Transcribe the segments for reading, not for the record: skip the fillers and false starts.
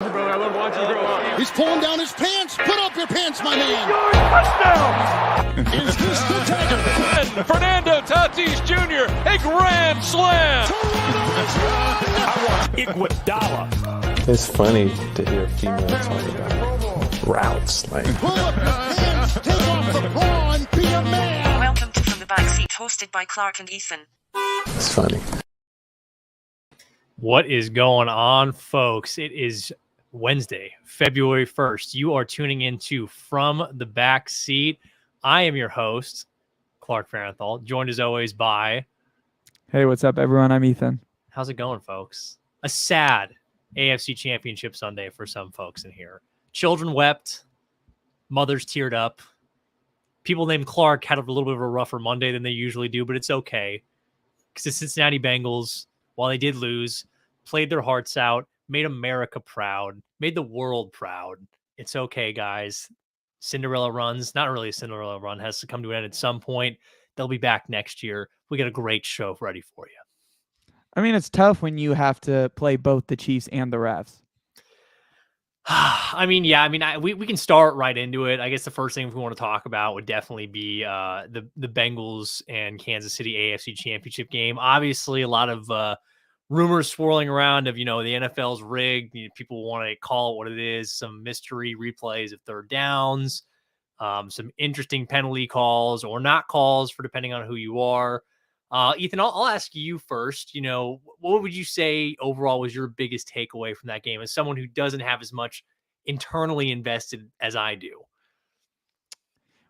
Brother, I love watching you grow up. He's pulling down his pants. Put up your pants, my man. Touchdown! Is this the dagger? And Fernando Tatis Jr., a grand slam! I want Iguodala. It's funny to hear females talk about routes. Like, Pull up your pants, take off the bra, and be a man. Welcome to From the Backseat, hosted by Clark and Ethan. it's funny. What is going on, folks? It is Wednesday, February 1st. You are tuning into From the Backseat. I am your host, Clark Farrenthal, joined as always by... Hey, what's up, everyone? I'm Ethan. How's it going, folks? A sad AFC Championship Sunday for some folks in here. Children wept. Mothers teared up. People named Clark had a little bit of a rougher Monday than they usually do, but it's okay. Because the Cincinnati Bengals, while they did lose, played their hearts out, made America proud, made the world proud. It's okay, guys. Cinderella runs, not really a Cinderella run, has to come to an end at some point. They'll be back next year. We got a great show ready for you. I mean, it's tough when you have to play both the Chiefs and the refs. We can start right into it. I guess the first thing we want to talk about would definitely be the Bengals and Kansas City AFC Championship game. Obviously, a lot of rumors swirling around of, the NFL's rigged. People want to call it what it is. Some mystery replays of third downs, some interesting penalty calls or not calls for depending on who you are. Ethan, I'll ask you first. What would you say overall was your biggest takeaway from that game as someone who doesn't have as much internally invested as I do?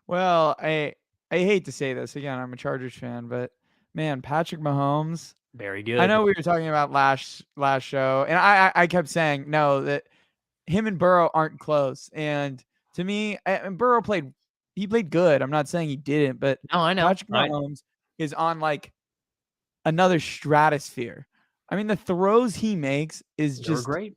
Well, I hate to say this again. I'm a Chargers fan, but man, Patrick Mahomes. Very good. I know we were talking about last show, and I kept saying no, that him and Burrow aren't close. And to me, and Burrow played good. I'm not saying he didn't, but no, I know Patrick Mahomes is on like another stratosphere. I mean, the throws he makes is just great.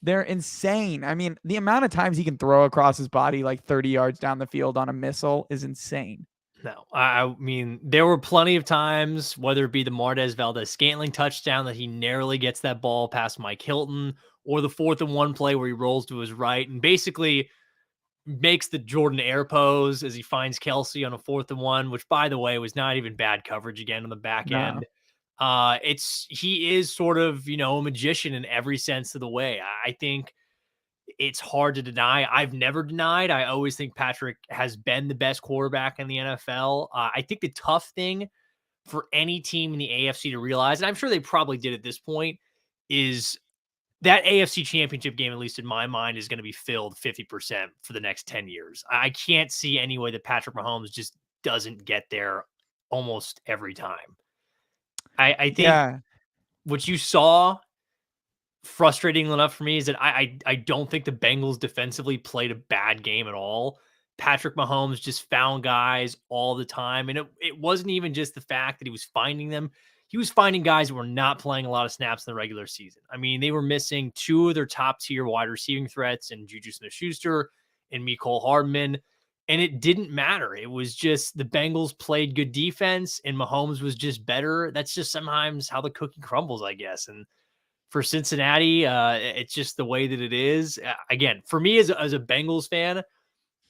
They're insane. I mean, the amount of times he can throw across his body like 30 yards down the field on a missile is insane. No, I mean, there were plenty of times, whether it be the Martez Valdez-Scantling touchdown that he narrowly gets that ball past Mike Hilton, or the 4th and 1 play where he rolls to his right and basically makes the Jordan Air pose as he finds Kelsey on a 4th and 1, which, by the way, was not even bad coverage again on the back end. He is sort of, a magician in every sense of the way. I think it's hard to deny. I've never denied. I always think Patrick has been the best quarterback in the NFL. I think the tough thing for any team in the AFC to realize, and I'm sure they probably did at this point, is that AFC Championship game, at least in my mind, is going to be filled 50% for the next 10 years. I can't see any way that Patrick Mahomes just doesn't get there almost every time. I think what you saw, frustrating enough for me, is that I don't think the Bengals defensively played a bad game at all. Patrick Mahomes just found guys all the time. And it wasn't even just the fact that he was finding them. He was finding guys that were not playing a lot of snaps in the regular season. I mean, they were missing 2 of their top tier wide receiving threats in Juju Smith-Schuster and Mecole Hardman. And it didn't matter. It was just the Bengals played good defense and Mahomes was just better. That's just sometimes how the cookie crumbles, I guess. And for Cincinnati, it's just the way that it is. Again, for me as a Bengals fan,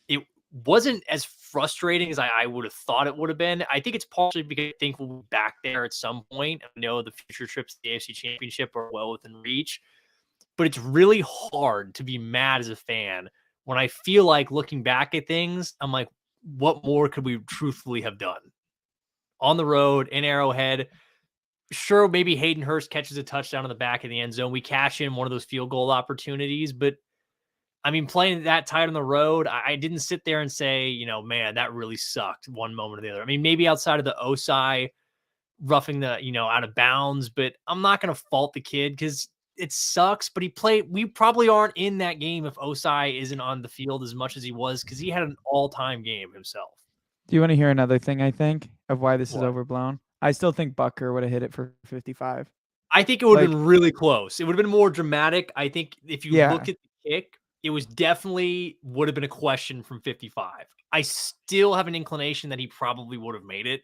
it wasn't as frustrating as I would have thought it would have been. I think it's partially because I think we'll be back there at some point. I know the future trips to the AFC Championship are well within reach, but it's really hard to be mad as a fan when I feel like looking back at things, I'm like, what more could we truthfully have done? On the road, in Arrowhead, sure, maybe Hayden Hurst catches a touchdown in the back of the end zone. We cash in one of those field goal opportunities, but I mean, playing that tight on the road, I didn't sit there and say, man, that really sucked one moment or the other. I mean, maybe outside of the Osai roughing the, out of bounds, but I'm not going to fault the kid because it sucks, but we probably aren't in that game if Osai isn't on the field as much as he was because he had an all-time game himself. Do you want to hear another thing, I think, of why this is overblown? I still think Butker would have hit it for 55. I think it would have been really close. It would have been more dramatic. I think if you look at the kick, it was definitely would have been a question from 55. I still have an inclination that he probably would have made it.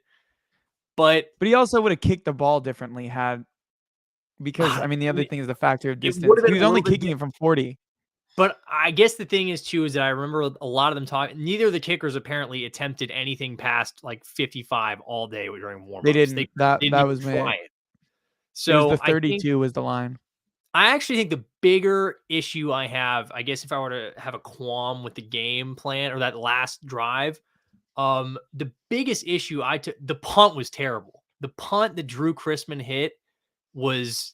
But he also would have kicked the ball differently had because I mean the other thing is the factor of It distance. would've He been was a only little bit kicking it from 40. But I guess the thing is too is that I remember a lot of them talking. Neither of the kickers apparently attempted anything past like 55 all day during warmups. They didn't. That They didn't that even was me. try it. It was So the 32 was the line. I actually think the bigger issue I have, I guess if I were to have a qualm with the game plan or that last drive, the biggest issue I took, the punt was terrible. The punt that Drew Chrisman hit was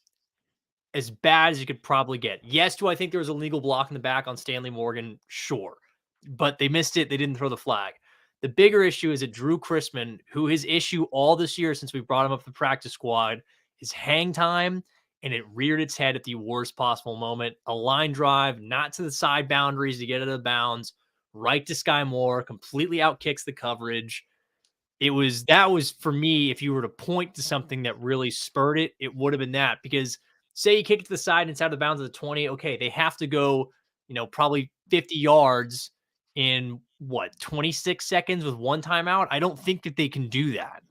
as bad as you could probably get. Yes, do I think there was a legal block in the back on Stanley Morgan? Sure. But they missed it. They didn't throw the flag. The bigger issue is that Drew Chrisman, who his issue all this year since we brought him up the practice squad, is hang time, and it reared its head at the worst possible moment. A line drive, not to the side boundaries to get out of bounds, right to Sky Moore, completely outkicks the coverage. That was for me, if you were to point to something that really spurred it, it would have been that. Because say you kick it to the side inside the bounds of the 20, okay, they have to go, probably 50 yards in 26 seconds with one timeout. I don't think that they can do that.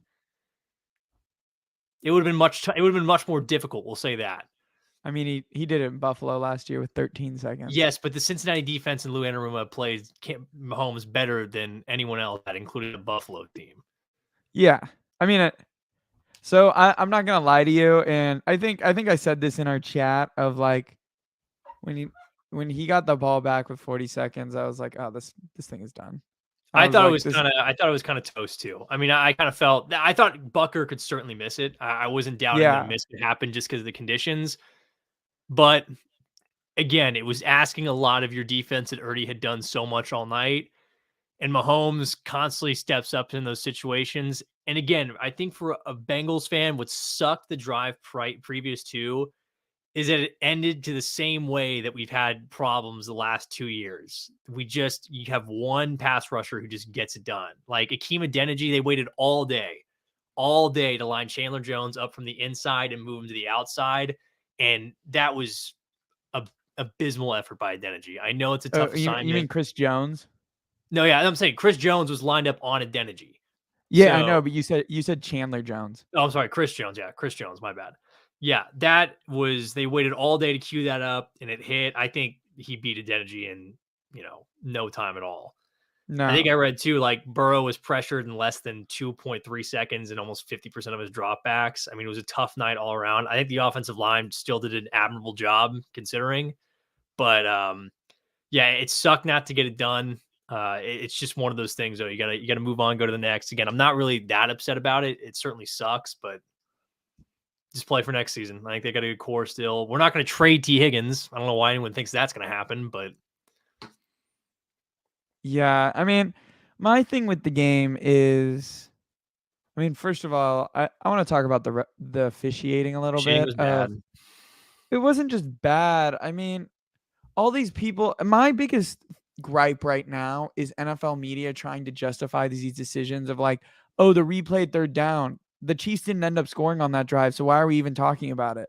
It would have been much more difficult, we'll say that. I mean, he did it in Buffalo last year with 13 seconds. Yes, but the Cincinnati defense and Lou Anarumo plays Mahomes better than anyone else, that included a Buffalo team. Yeah. I mean, so I'm not gonna lie to you, and I think I said this in our chat of like when he got the ball back with 40 seconds, I was like, oh, this thing is done. I thought it was kind of toast too. I mean, I thought Bucker could certainly miss it. I wasn't doubting that a miss could happen just because of the conditions. But again, it was asking a lot of your defense that already had done so much all night. And Mahomes constantly steps up in those situations. And again, I think for a Bengals fan, what sucked the drive previous to is that it ended to the same way that we've had problems the last 2 years. You have one pass rusher who just gets it done. Like Akeem Adeniji, they waited all day to line Chandler Jones up from the inside and move him to the outside. And that was a abysmal effort by Adeniji. I know it's a tough assignment. You mean Chris Jones? No, yeah, I'm saying Chris Jones was lined up on Adeniji. Yeah, I know, but you said Chandler Jones. Oh, I'm sorry, Chris Jones. Yeah, Chris Jones. My bad. Yeah, they waited all day to cue that up, and it hit. I think he beat Adeniji in no time at all. No, I think I read too, like Burrow was pressured in less than 2.3 seconds and almost 50% of his dropbacks. I mean, it was a tough night all around. I think the offensive line still did an admirable job considering, but yeah, it sucked not to get it done. It's just one of those things though. You gotta move on, go to the next. Again, I'm not really that upset about it. It certainly sucks, but just play for next season. I think they got a good core still. We're not going to trade T. Higgins. I don't know why anyone thinks that's going to happen, but yeah, I mean, my thing with the game is, I mean, first of all, I want to talk about the officiating a little bit. Was bad. It wasn't just bad. I mean, all these people. My biggest gripe right now is NFL media trying to justify these decisions of like, oh, the replay third down. The Chiefs didn't end up scoring on that drive, so why are we even talking about it?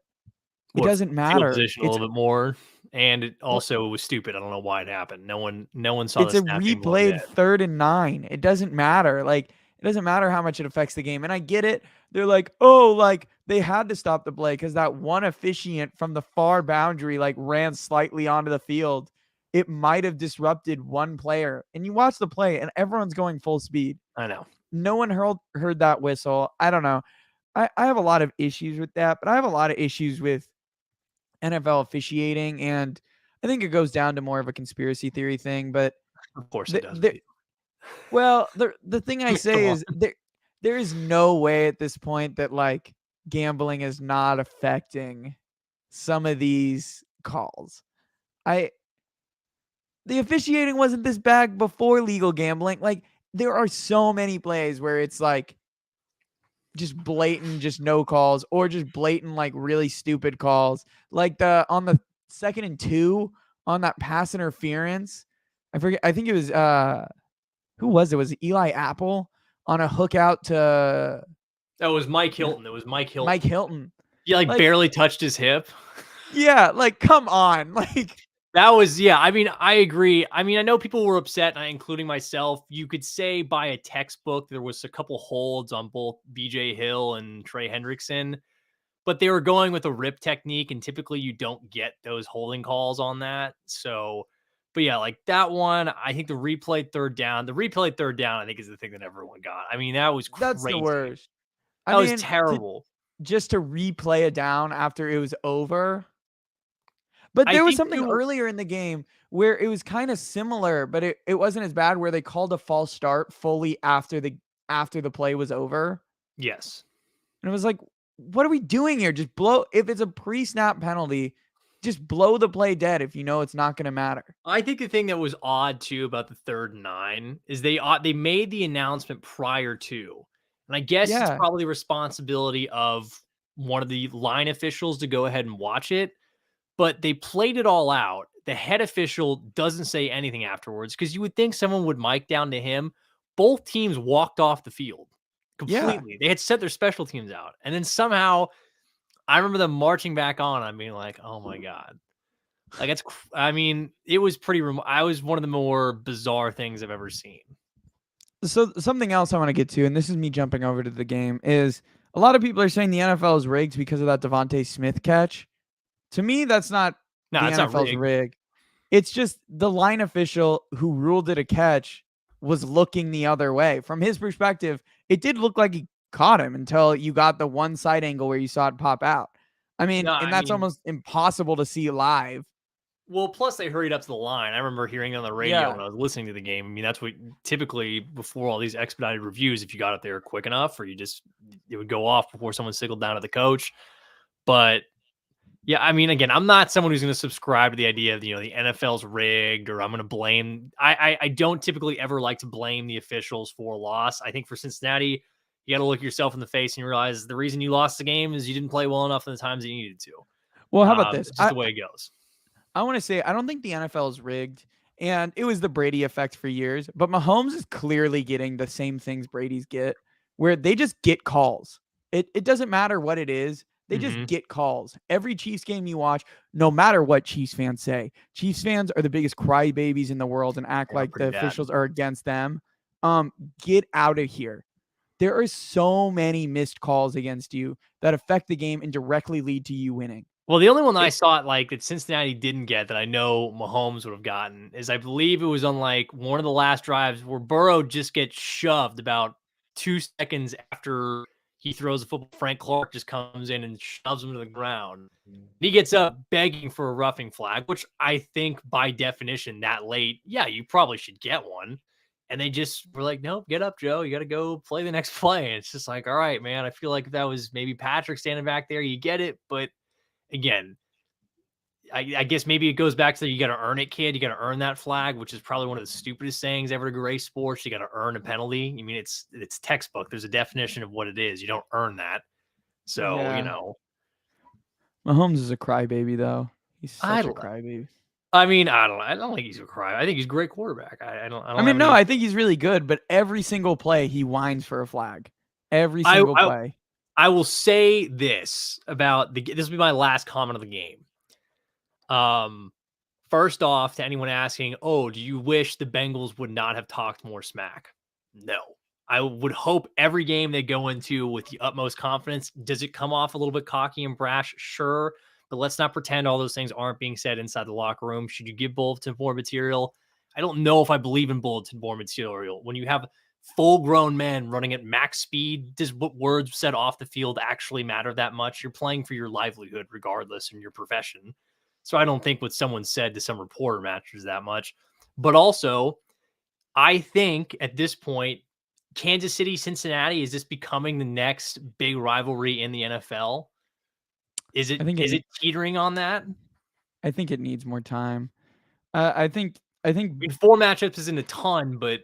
It doesn't matter. Position a little bit more, and it was stupid. I don't know why it happened. No one saw. It's a replayed 3rd and 9. It doesn't matter. Like it doesn't matter how much it affects the game. And I get it. They're like, oh, like they had to stop the play because that one officiant from the far boundary like ran slightly onto the field. It might have disrupted one player. And you watch the play, and everyone's going full speed. I know. No one heard that whistle. I don't know. I have a lot of issues with that, but I have a lot of issues with NFL officiating, and I think it goes down to more of a conspiracy theory thing. But of course it does. Well, the thing I say is there is no way at this point that like gambling is not affecting some of these calls. The officiating wasn't this bad before legal gambling. Like there are so many plays where it's like just blatant, just no calls, or just blatant, like really stupid calls. Like on the 2nd and 2 on that pass interference. I forget. I think it was who was it? Was it Eli Apple on a hook out to? That was Mike Hilton. It was Mike Hilton. Mike Hilton. He like barely touched his hip. Yeah, like come on, like. That was, yeah. I mean, I agree. I mean, I know people were upset, including myself. You could say by a textbook there was a couple holds on both BJ Hill and Trey Hendrickson, but they were going with a rip technique, and typically you don't get those holding calls on that. So, but yeah, like that one, I think the replay third down, I think is the thing that everyone got. I mean, that was crazy. That's the worst. That was terrible. Just to replay it down after it was over. But there was something earlier in the game where it was kind of similar, but it wasn't as bad, where they called a false start fully after the play was over. Yes. And it was like, what are we doing here? Just blow. If it's a pre-snap penalty, just blow the play dead if you know it's not going to matter. I think the thing that was odd too about the 3rd and 9 is they made the announcement prior to, and I guess it's probably the responsibility of one of the line officials to go ahead and watch it, but they played it all out. The head official doesn't say anything afterwards, because you would think someone would mic down to him. Both teams walked off the field completely. They had set their special teams out, and then somehow I remember them marching back on. I mean, like, oh my God. Like, it was pretty, I was one of the more bizarre things I've ever seen. So something else I want to get to, and this is me jumping over to the game, is a lot of people are saying the NFL is rigged because of that Devontae Smith catch. To me, that's not the NFL's rigged. It's just the line official who ruled it a catch was looking the other way. From his perspective, it did look like he caught him until you got the one side angle where you saw it pop out. I mean, that's almost impossible to see live. Well, plus they hurried up to the line. I remember hearing it on the radio when I was listening to the game. I mean, that's what typically before all these expedited reviews, if you got up there quick enough, or it would go off before someone signaled down to the coach. But yeah, I mean, again, I'm not someone who's going to subscribe to the idea of, the NFL's rigged, or I'm going to blame. I don't typically ever like to blame the officials for a loss. I think for Cincinnati, you got to look yourself in the face and realize the reason you lost the game is you didn't play well enough in the times that you needed to. Well, how about this? It's just the way it goes. I want to say, I don't think the NFL is rigged, and it was the Brady effect for years, but Mahomes is clearly getting the same things Brady's get, where they just get calls. It doesn't matter what it is. They just get calls. Every Chiefs game you watch, no matter what Chiefs fans say, Chiefs fans are the biggest crybabies in the world and act like the officials are against them. Get out of here. There are so many missed calls against you that affect the game and directly lead to you winning. Well, the only one that I saw that Cincinnati didn't get that I know Mahomes would have gotten is, I believe it was on one of the last drives where Burrow just gets shoved about 2 seconds after he throws the football. Frank Clark just comes in and shoves him to the ground. He gets up begging for a roughing flag, which I think by definition that late, you probably should get one. And they just were like, nope, get up, Joe. You got to go play the next play. And it's just like, all right, man. I feel like if that was maybe Patrick standing back there, you get it. But again, I guess maybe it goes back to you got to earn it, kid. You got to earn that flag, which is probably one of the stupidest sayings ever to grace sports. You got to earn a penalty. I mean, it's textbook. There's a definition of what it is. You don't earn that. So, Mahomes is a crybaby, though. He's such a crybaby. I mean, I don't think he's a cry. I think he's a great quarterback. I think he's really good, but every single play he whines for a flag. Every single play. I will say this about this will be my last comment of the game. First off, to anyone asking, do you wish the Bengals would not have talked more smack? No. I would hope every game they go into with the utmost confidence. Does it come off a little bit cocky and brash? Sure. But let's not pretend all those things aren't being said inside the locker room. Should you give bulletin board material? I don't know if I believe in bulletin board material. When you have full-grown men running at max speed, does what words said off the field actually matter that much? You're playing for your livelihood regardless in your profession. So I don't think what someone said to some reporter matters that much. But also, I think at this point, Kansas City, Cincinnati, is this becoming the next big rivalry in the NFL? Is it teetering on that? I think it needs more time. I think 4 matchups isn't a ton, but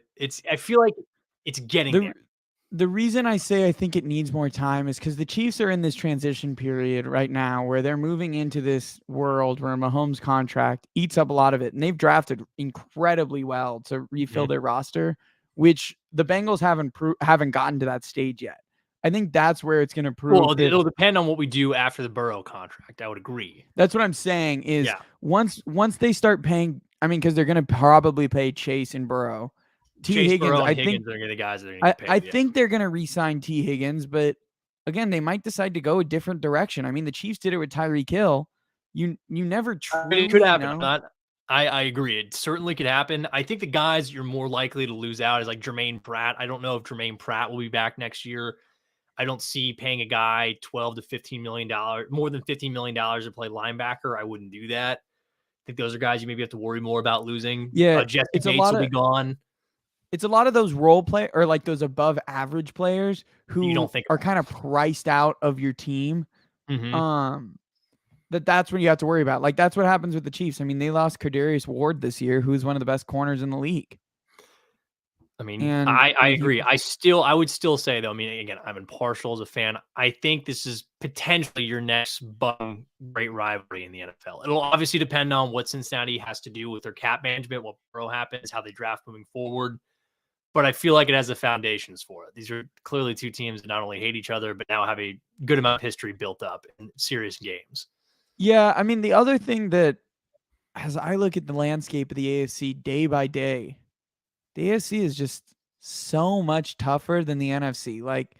I feel like it's getting there. The reason I say I think it needs more time is because the Chiefs are in this transition period right now where they're moving into this world where Mahomes' contract eats up a lot of it. And they've drafted incredibly well to refill their roster, which the Bengals haven't gotten to that stage yet. I think that's where it's going to prove. Well, it'll depend on what we do after the Burrow contract. I would agree. That's what I'm saying is once they start paying, because they're going to probably pay Chase and Burrow. Higgins, I think they're the guys that are going to get paid. I think they're going to re-sign T. Higgins, but again, they might decide to go a different direction. I mean, the Chiefs did it with Tyreek Hill. You never truly It could happen. know. I agree. It certainly could happen. I think the guys you're more likely to lose out is like Jermaine Pratt. I don't know if Jermaine Pratt will be back next year. I don't see paying a guy $12 to $15 million, more than $15 million to play linebacker. I wouldn't do that. I think those are guys you maybe have to worry more about losing. Yeah, Jesse it's Bates will be gone. It's a lot of those role play or like those above average players who You don't think are kind of priced out of your team. Mm-hmm. That's what you have to worry about. Like that's what happens with the Chiefs. I mean, they lost Kadarius Ward this year, who's one of the best corners in the league. I mean, I agree. I would still say though, I mean, again, I'm impartial as a fan. I think this is potentially your next great rivalry in the NFL. It'll obviously depend on what Cincinnati has to do with their cap management, what happens, how they draft moving forward. But I feel like it has the foundations for it. These are clearly two teams that not only hate each other, but now have a good amount of history built up in serious games. Yeah, I mean, the other thing that, as I look at the landscape of the AFC day by day, the AFC is just so much tougher than the NFC. Like,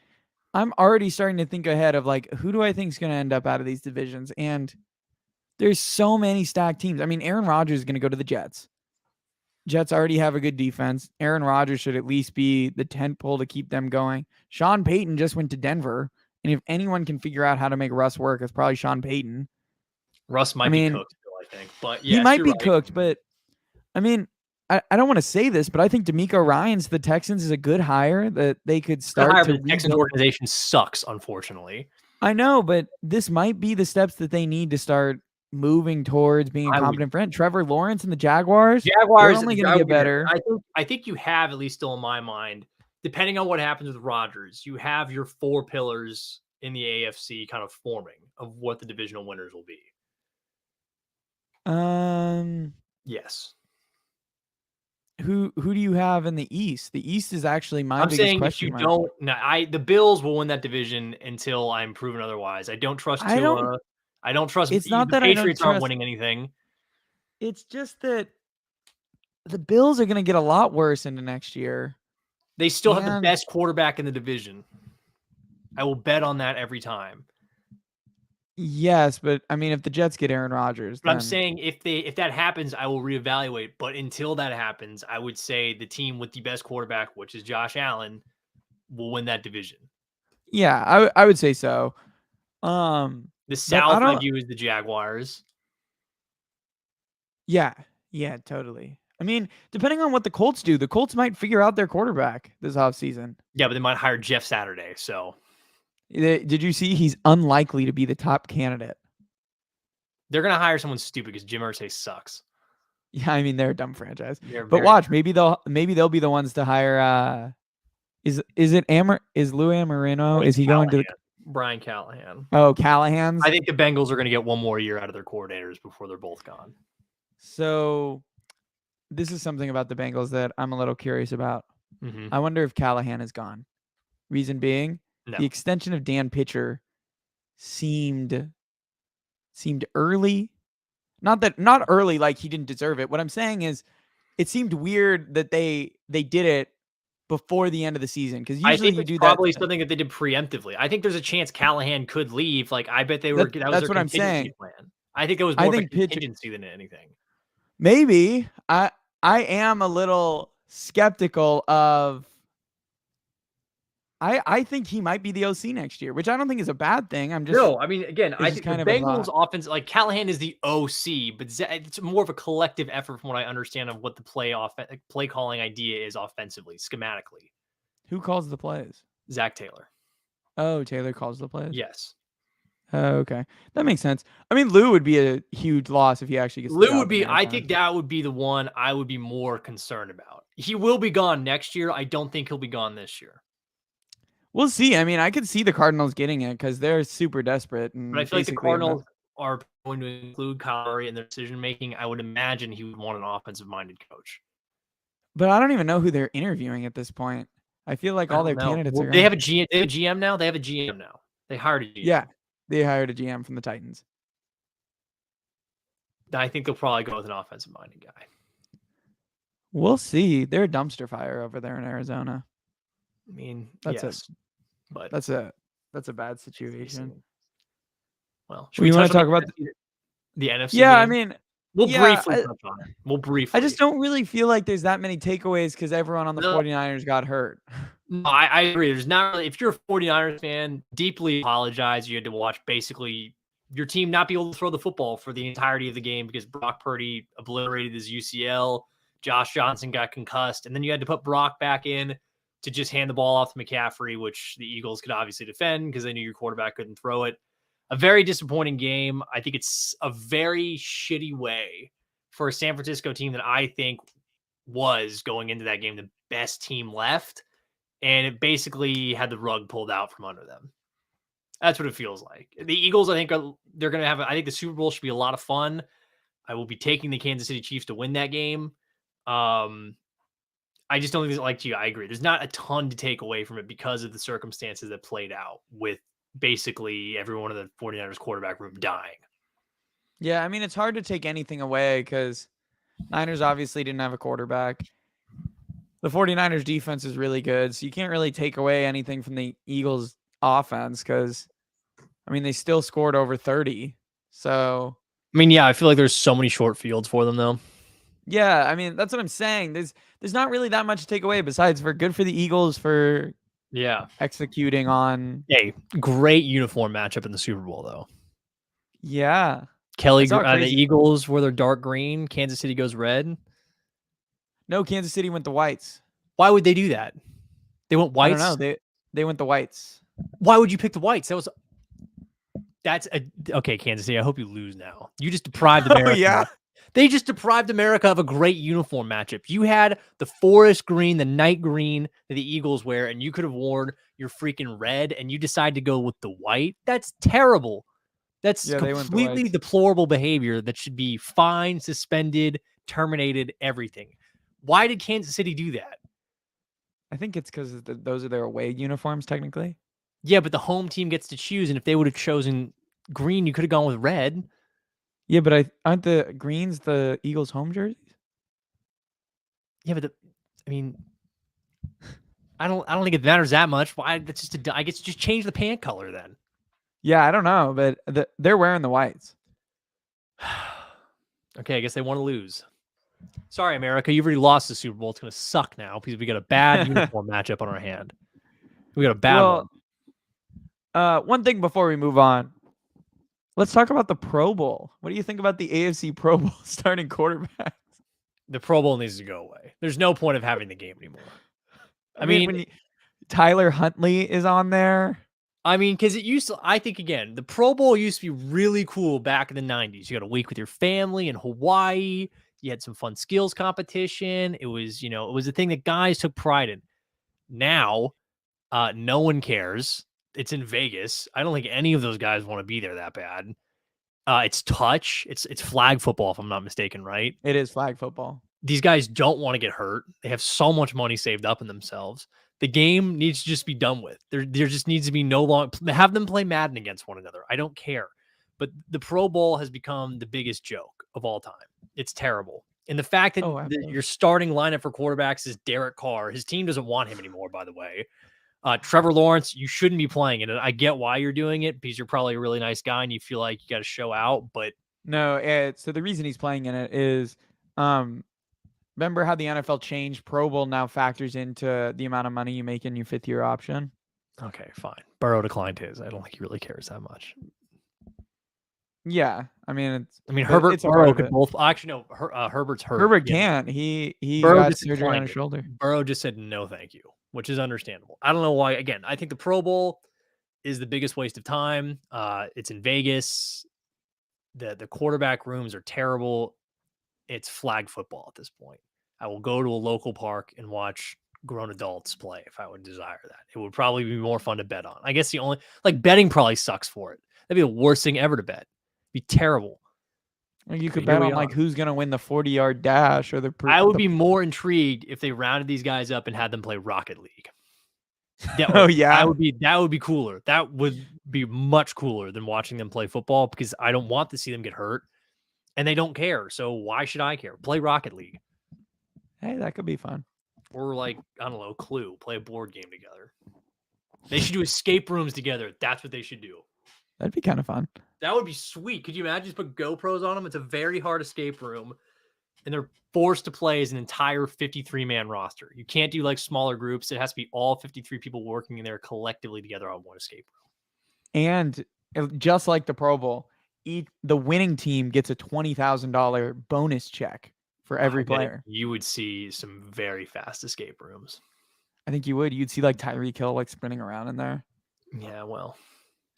I'm already starting to think ahead of, like, who do I think is going to end up out of these divisions? And there's so many stacked teams. I mean, Aaron Rodgers is going to go to the Jets. Jets already have a good defense. Aaron Rodgers should at least be the tent pole to keep them going. Sean Payton just went to Denver. And if anyone can figure out how to make Russ work, it's probably Sean Payton. Russ might be cooked still, I think. But yes, he might be cooked, but I mean, I don't want to say this, but I think D'Amico Ryans, the Texans, is a good hire that they could start to the Texans organization sucks, unfortunately. I know, but this might be the steps that they need to start moving towards being a competent friend. Trevor Lawrence and the Jaguars are only going to get better. I think you have, at least still in my mind, depending on what happens with Rodgers, you have your four pillars in the AFC kind of forming of what the divisional winners will be. Yes. Who do you have in the East? The East is actually my biggest saying question. If you don't, the Bills will win that division until I'm proven otherwise. I don't trust Tua. I don't trust. It's not that Patriots I don't aren't winning anything. It's just that the Bills are going to get a lot worse into next year. They still have the best quarterback in the division. I will bet on that every time. Yes, but I mean, if the Jets get Aaron Rodgers, but I'm saying if that happens, I will reevaluate. But until that happens, I would say the team with the best quarterback, which is Josh Allen, will win that division. Yeah, I would say so. The South, I view, is the Jaguars. Yeah, totally. I mean, depending on what the Colts do, the Colts might figure out their quarterback this offseason. Yeah, but they might hire Jeff Saturday, so. Did you see he's unlikely to be the top candidate? They're going to hire someone stupid because Jim Irsay sucks. Yeah, I mean, they're a dumb franchise. But watch, maybe they'll be the ones to hire is Lou Amarino? Is he going to Brian Callahan? Oh, Callahan's. I think the Bengals are going to get one more year out of their coordinators before they're both gone. So this is something about the Bengals that I'm a little curious about. Mm-hmm. I wonder if Callahan is gone. Reason being, the extension of Dan Pitcher seemed early. Not early like he didn't deserve it. What I'm saying is it seemed weird that they did it before the end of the season, because usually you do probably something that they did preemptively. I think there's a chance Callahan could leave. Like I bet they were. That's what I'm saying. Plan. I think it was more of a contingency than anything. Maybe I am a little skeptical of. I think he might be the OC next year, which I don't think is a bad thing. I mean, again, I think the Bengals offense, like Callahan is the OC, but it's more of a collective effort from what I understand of what the play calling idea is offensively, schematically. Who calls the plays? Zach Taylor. Oh, Taylor calls the plays? Yes. Okay. That makes sense. I mean, Lou would be a huge loss if he actually gets Lou would be, I think that would be the one I would be more concerned about. He will be gone next year. I don't think he'll be gone this year. We'll see. I mean, I could see the Cardinals getting it because they're super desperate. But I feel like the Cardinals are going to include Kyle Murray in their decision-making. I would imagine he would want an offensive-minded coach. But I don't even know who they're interviewing at this point. I feel like all their candidates are... They have a GM now? They have a GM now. They hired a GM. Yeah, they hired a GM from the Titans. I think they'll probably go with an offensive-minded guy. We'll see. They're a dumpster fire over there in Arizona. I mean, that's it. But that's it. That's a bad situation. Well, You want to talk about the NFC Yeah, I game? mean, We'll yeah, briefly touch on it. We'll briefly. I just don't really feel like there's that many takeaways because everyone on the No. 49ers got hurt. No, I agree. There's not really, if you're a 49ers fan, deeply apologize. You had to watch basically your team not be able to throw the football for the entirety of the game because Brock Purdy obliterated his UCL. Josh Johnson got concussed. And then you had to put Brock back in to just hand the ball off to McCaffrey, which the Eagles could obviously defend because they knew your quarterback couldn't throw it. A very disappointing game. I think it's a very shitty way for a San Francisco team that I think was going into that game the best team left. And it basically had the rug pulled out from under them. That's what it feels like. The Eagles, I think, they're going to have, I think the Super Bowl should be a lot of fun. I will be taking the Kansas City Chiefs to win that game. I just don't think, like you, I agree. There's not a ton to take away from it because of the circumstances that played out with basically everyone in the 49ers quarterback room dying. Yeah, I mean, it's hard to take anything away because Niners obviously didn't have a quarterback. The 49ers defense is really good, so you can't really take away anything from the Eagles offense because, I mean, they still scored over 30. So, I mean, yeah, I feel like there's so many short fields for them, though. Yeah, I mean, that's what I'm saying. There's not really that much to take away besides for good for the Eagles for executing on. Hey, great uniform matchup in the Super Bowl, though. Yeah. Kelly, the Eagles were their dark green. Kansas City goes red. No, Kansas City went the whites. Why would they do that? They went whites? I don't know. They went the whites. Why would you pick the whites? Okay, Kansas City. I hope you lose now. You just deprived America. Oh, yeah. They just deprived America of a great uniform matchup. You had the forest green, the night green that the Eagles wear, and you could have worn your freaking red, and you decide to go with the white. That's terrible. That's completely deplorable behavior that should be fined, suspended, terminated, everything. Why did Kansas City do that? I think it's because those are their away uniforms, technically. Yeah, but the home team gets to choose, and if they would have chosen green, you could have gone with red. Yeah, but aren't the greens the Eagles' home jerseys? Yeah, but I don't think it matters that much. Why? That's just I guess just change the pant color then. Yeah, I don't know, but they're wearing the whites. Okay, I guess they want to lose. Sorry, America, you've already lost the Super Bowl. It's going to suck now because we got a bad uniform matchup on our hand. We got a bad one. One thing before we move on. Let's talk about the Pro Bowl. What do you think about the AFC Pro Bowl starting quarterbacks? The Pro Bowl needs to go away. There's no point of having the game anymore. I mean when Tyler Huntley is on there. I mean, because it used to, I think, again, the Pro Bowl used to be really cool back in the 90s. You got a week with your family in Hawaii. You had some fun skills competition. It was, it was a thing that guys took pride in. Now, no one cares. It's in Vegas. I don't think any of those guys want to be there that bad. It's touch. It's flag football, if I'm not mistaken, right? It is flag football. These guys don't want to get hurt. They have so much money saved up in themselves. The game needs to just be done with. There just needs to be no long. Have them play Madden against one another. I don't care. But the Pro Bowl has become the biggest joke of all time. It's terrible. And the fact that your starting lineup for quarterbacks is Derek Carr. His team doesn't want him anymore, by the way. Trevor Lawrence, you shouldn't be playing it. And I get why you're doing it because you're probably a really nice guy and you feel like you got to show out. But no, so the reason he's playing in it is, remember how the NFL changed? Pro Bowl now factors into the amount of money you make in your fifth-year option. Okay, fine. Burrow declined his. I don't think he really cares that much. Yeah, I mean, Herbert Burrow could both. Actually, no. Herbert's hurt. Herbert can't. He got surgery on his shoulder. Burrow just said no, thank you, which is understandable. I don't know why. Again, I think the Pro Bowl is the biggest waste of time. It's in Vegas. The quarterback rooms are terrible. It's flag football at this point. I will go to a local park and watch grown adults play if I would desire that. It would probably be more fun to bet on. I guess betting probably sucks for it. That'd be the worst thing ever to bet. Be terrible. You could bet on who's going to win the 40-yard dash or I would be more intrigued if they rounded these guys up and had them play Rocket League. That would be cooler. That would be much cooler than watching them play football because I don't want to see them get hurt and they don't care. So why should I care? Play Rocket League. Hey, that could be fun. Or I don't know, Clue. Play a board game together. They should do escape rooms together. That's what they should do. That'd be kind of fun. That would be sweet. Could you imagine just put GoPros on them? It's a very hard escape room, and they're forced to play as an entire 53-man roster. You can't do like smaller groups. It has to be all 53 people working in there collectively together on one escape room. And just like the Pro Bowl, the winning team gets a $20,000 bonus check for every player. You would see some very fast escape rooms. I think you would. You'd see like Tyreek Hill like sprinting around in there. Yeah, well,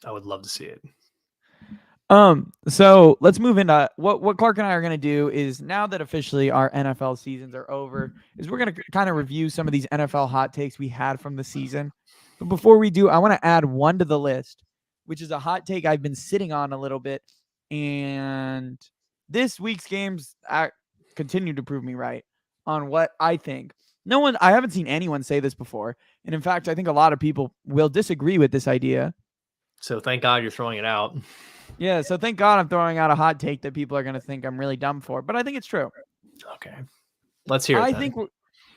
I would love to see it. So let's move into what Clark and I are going to do is, now that officially our NFL seasons are over, is we're going to kind of review some of these NFL hot takes we had from the season. But before we do, I want to add one to the list, which is a hot take I've been sitting on a little bit. And this week's games continue to prove me right on what I think. I haven't seen anyone say this before. And in fact, I think a lot of people will disagree with this idea. So thank God you're throwing it out. Yeah, so thank God I'm throwing out a hot take that people are going to think I'm really dumb for, but I think it's true. Okay. Let's hear it.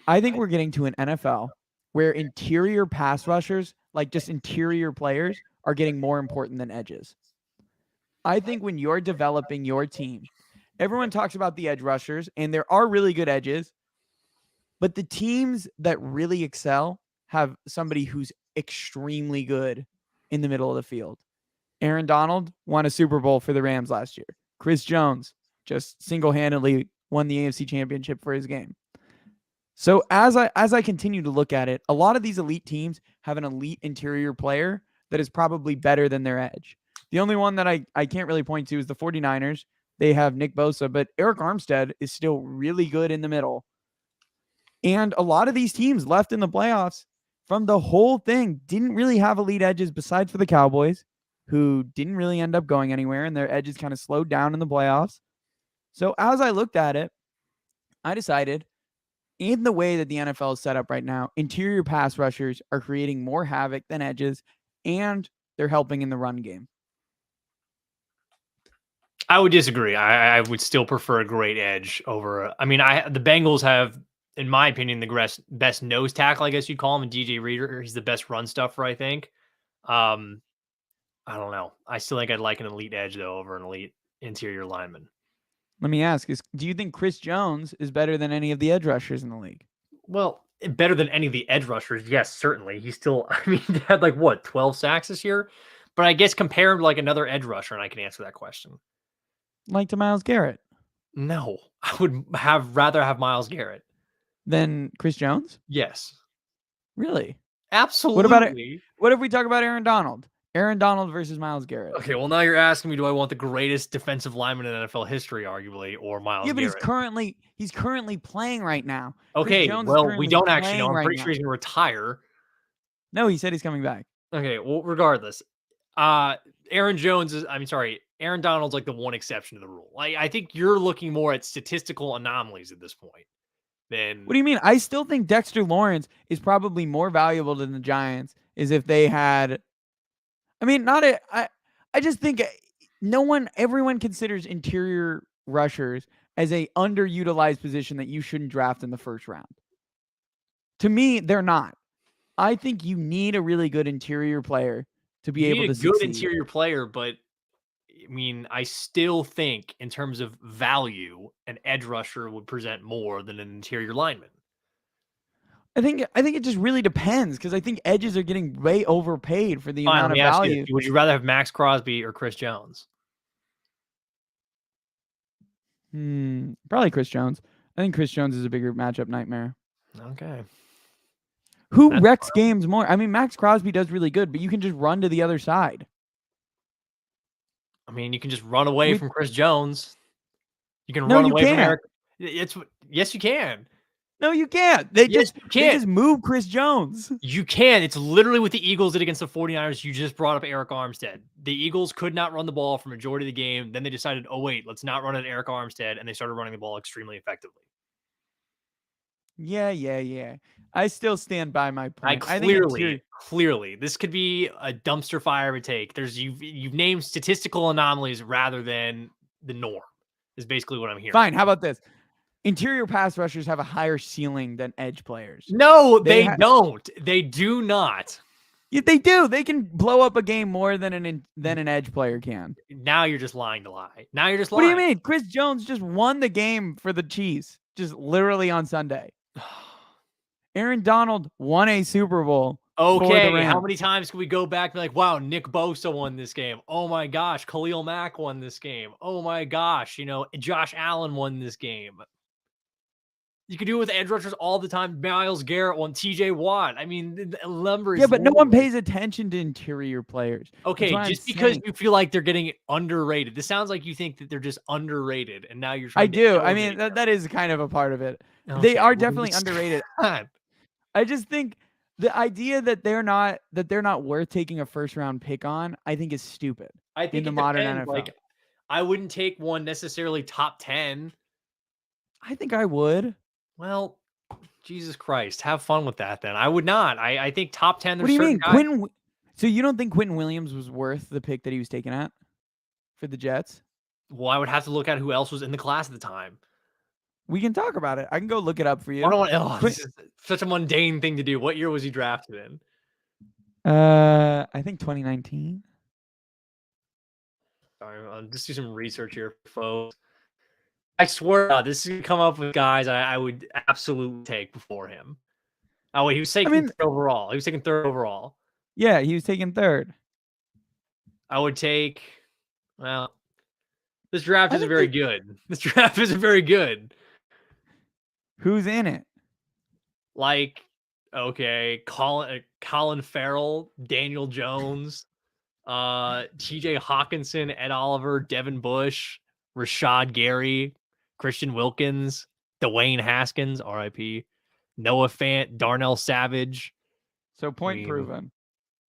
I think we're getting to an NFL where interior pass rushers, like just interior players, are getting more important than edges. I think when you're developing your team, everyone talks about the edge rushers, and there are really good edges, but the teams that really excel have somebody who's extremely good in the middle of the field. Aaron Donald won a Super Bowl for the Rams last year. Chris Jones just single-handedly won the AFC Championship for his game. So as I continue to look at it, a lot of these elite teams have an elite interior player that is probably better than their edge. The only one that I can't really point to is the 49ers. They have Nick Bosa, but Eric Armstead is still really good in the middle. And a lot of these teams left in the playoffs from the whole thing didn't really have elite edges besides for the Cowboys, who didn't really end up going anywhere, and their edges kind of slowed down in the playoffs. So as I looked at it, I decided, in the way that the NFL is set up right now, interior pass rushers are creating more havoc than edges, and they're helping in the run game. I would disagree. I would still prefer a great edge over. The Bengals have, in my opinion, the best nose tackle, I guess you'd call him, and DJ Reader. He's the best run stuffer, I think. I don't know. I still think I'd like an elite edge, though, over an elite interior lineman. Let me ask, do you think Chris Jones is better than any of the edge rushers in the league? Well, better than any of the edge rushers, yes, certainly. He's still, he had 12 sacks this year? But I guess compare him to another edge rusher, and I can answer that question. Like to Myles Garrett? No. I would rather have Myles Garrett. Than Chris Jones? Yes. Really? Absolutely. What if we talk about Aaron Donald? Aaron Donald versus Myles Garrett. Okay, well, now you're asking me, do I want the greatest defensive lineman in NFL history, arguably, or Myles Garrett? Yeah, but he's currently playing right now. Okay, well, we don't actually know. I'm pretty sure he's going to retire. No, he said he's coming back. Okay, well, regardless. Aaron Donald's the one exception to the rule. I think you're looking more at statistical anomalies at this point than... What do you mean? I still think Dexter Lawrence is probably more valuable than the Giants is if they had... I just think everyone considers interior rushers as a underutilized position that you shouldn't draft in the first round. To me, they're not. I think you need a really good interior player to be able to succeed. Good interior player, but I still think in terms of value, an edge rusher would present more than an interior lineman. I think it just really depends, because I think edges are getting way overpaid for the amount of value. Would you rather have Max Crosby or Chris Jones? Probably Chris Jones. I think Chris Jones is a bigger matchup nightmare. Okay. Who wrecks games more? Max Crosby does really good, but you can just run to the other side. You can just run away from Chris Jones. You can run away from Eric. Yes, you can. No, you can't. They just move Chris Jones. You can. It's literally what the Eagles did against the 49ers. You just brought up Eric Armstead. The Eagles could not run the ball for majority of the game. Then they decided, oh, wait, let's not run at Eric Armstead. And they started running the ball extremely effectively. Yeah. I still stand by my point. Clearly, this could be a dumpster fire of a take. You've named statistical anomalies rather than the norm, is basically what I'm hearing. Fine. How about this? Interior pass rushers have a higher ceiling than edge players. No, they don't. They do not. Yeah, they do. They can blow up a game more than an edge player can. Now you're just lying to lie. Now you're just What lying. do you mean? Chris Jones just won the game for the Chiefs, just literally on Sunday. Aaron Donald won a Super Bowl. For the Okay, Rams. how many times can we go back and be like, wow, Nick Bosa won this game. Oh my gosh, Khalil Mack won this game. Oh my gosh, Josh Allen won this game. You can do it with edge rushers all the time. Myles Garrett won. TJ Watt. I mean, the number is but no one limitless. pays attention to interior players. Okay, just because you feel like they're getting underrated. This sounds like you think that they're just underrated, and now you're trying I to do. I elevate mean, them. that is kind of a part of it. Okay, They are well, definitely just- underrated. I just think the idea that they're not worth taking a first round pick on, I think is stupid. I think the it modern depends. NFL. Like, I wouldn't take one necessarily top 10. I think I would. Well, Jesus Christ, have fun with that then. I would not. I think top 10. What do you mean, guys... Quentin? So you don't think Quentin Williams was worth the pick that he was taken at for the Jets? Well, I would have to look at who else was in the class at the time. We can talk about it. I can go look it up for you. I don't want. This is such a mundane thing to do. What year was he drafted in? I think 2019. Sorry, I'll just do some research here, folks. I swear, this is gonna come up with guys I would absolutely take before him. Oh wait, he was taking third overall. He was taking third overall. Yeah, he was taken third. I would take. Well, this draft isn't very good. This draft isn't very good. Who's in it? Like, okay, Colin Farrell, Daniel Jones, TJ Hawkinson, Ed Oliver, Devin Bush, Rashad Gary, Christian Wilkins, Dwayne Haskins, RIP, Noah Fant, Darnell Savage. So point proven.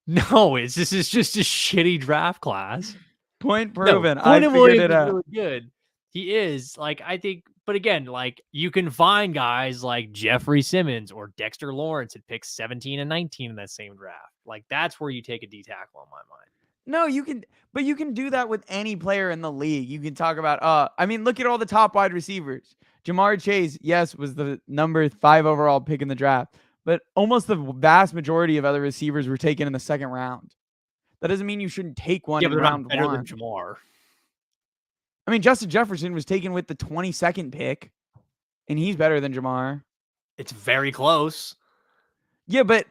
No, this is just a shitty draft class. Point proven. No, I figured it out. Really good. He is, like, I think, but again, like, you can find guys like Jeffrey Simmons or Dexter Lawrence at picks 17 and 19 in that same draft. Like, that's where you take a D tackle in my mind. No, you can, but you can do that with any player in the league. You can talk about, I mean, look at all the top wide receivers. Jamar Chase, yes, was the number 5 overall pick in the draft, but almost the vast majority of other receivers were taken in the second round. That doesn't mean you shouldn't take one in round better 1. than Jamar. I mean, Justin Jefferson was taken with the 22nd pick, and he's better than Jamar. It's very close. Yeah, but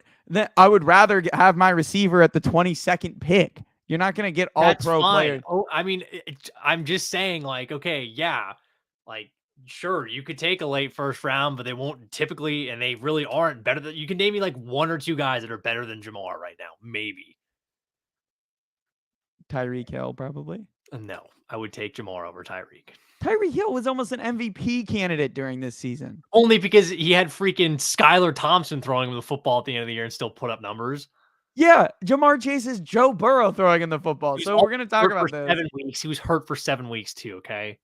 I would rather have my receiver at the 22nd pick. You're not going to get all pro players. Oh, I mean, I'm just saying, like, okay, yeah, like, sure, you could take a late first round, but they won't typically, and they really aren't better than. You can name me like 1 or 2 guys that are better than Jamar right now, maybe. Tyreek Hill, probably. No, I would take Jamar over Tyreek. Tyreek Hill was almost an MVP candidate during this season. Only because he had freaking Skylar Thompson throwing him the football at the end of the year and still put up numbers. Yeah, Jamar Chase is Joe Burrow throwing in the football. So we're going to talk about this. 7 weeks. He was hurt for 7 weeks too, okay?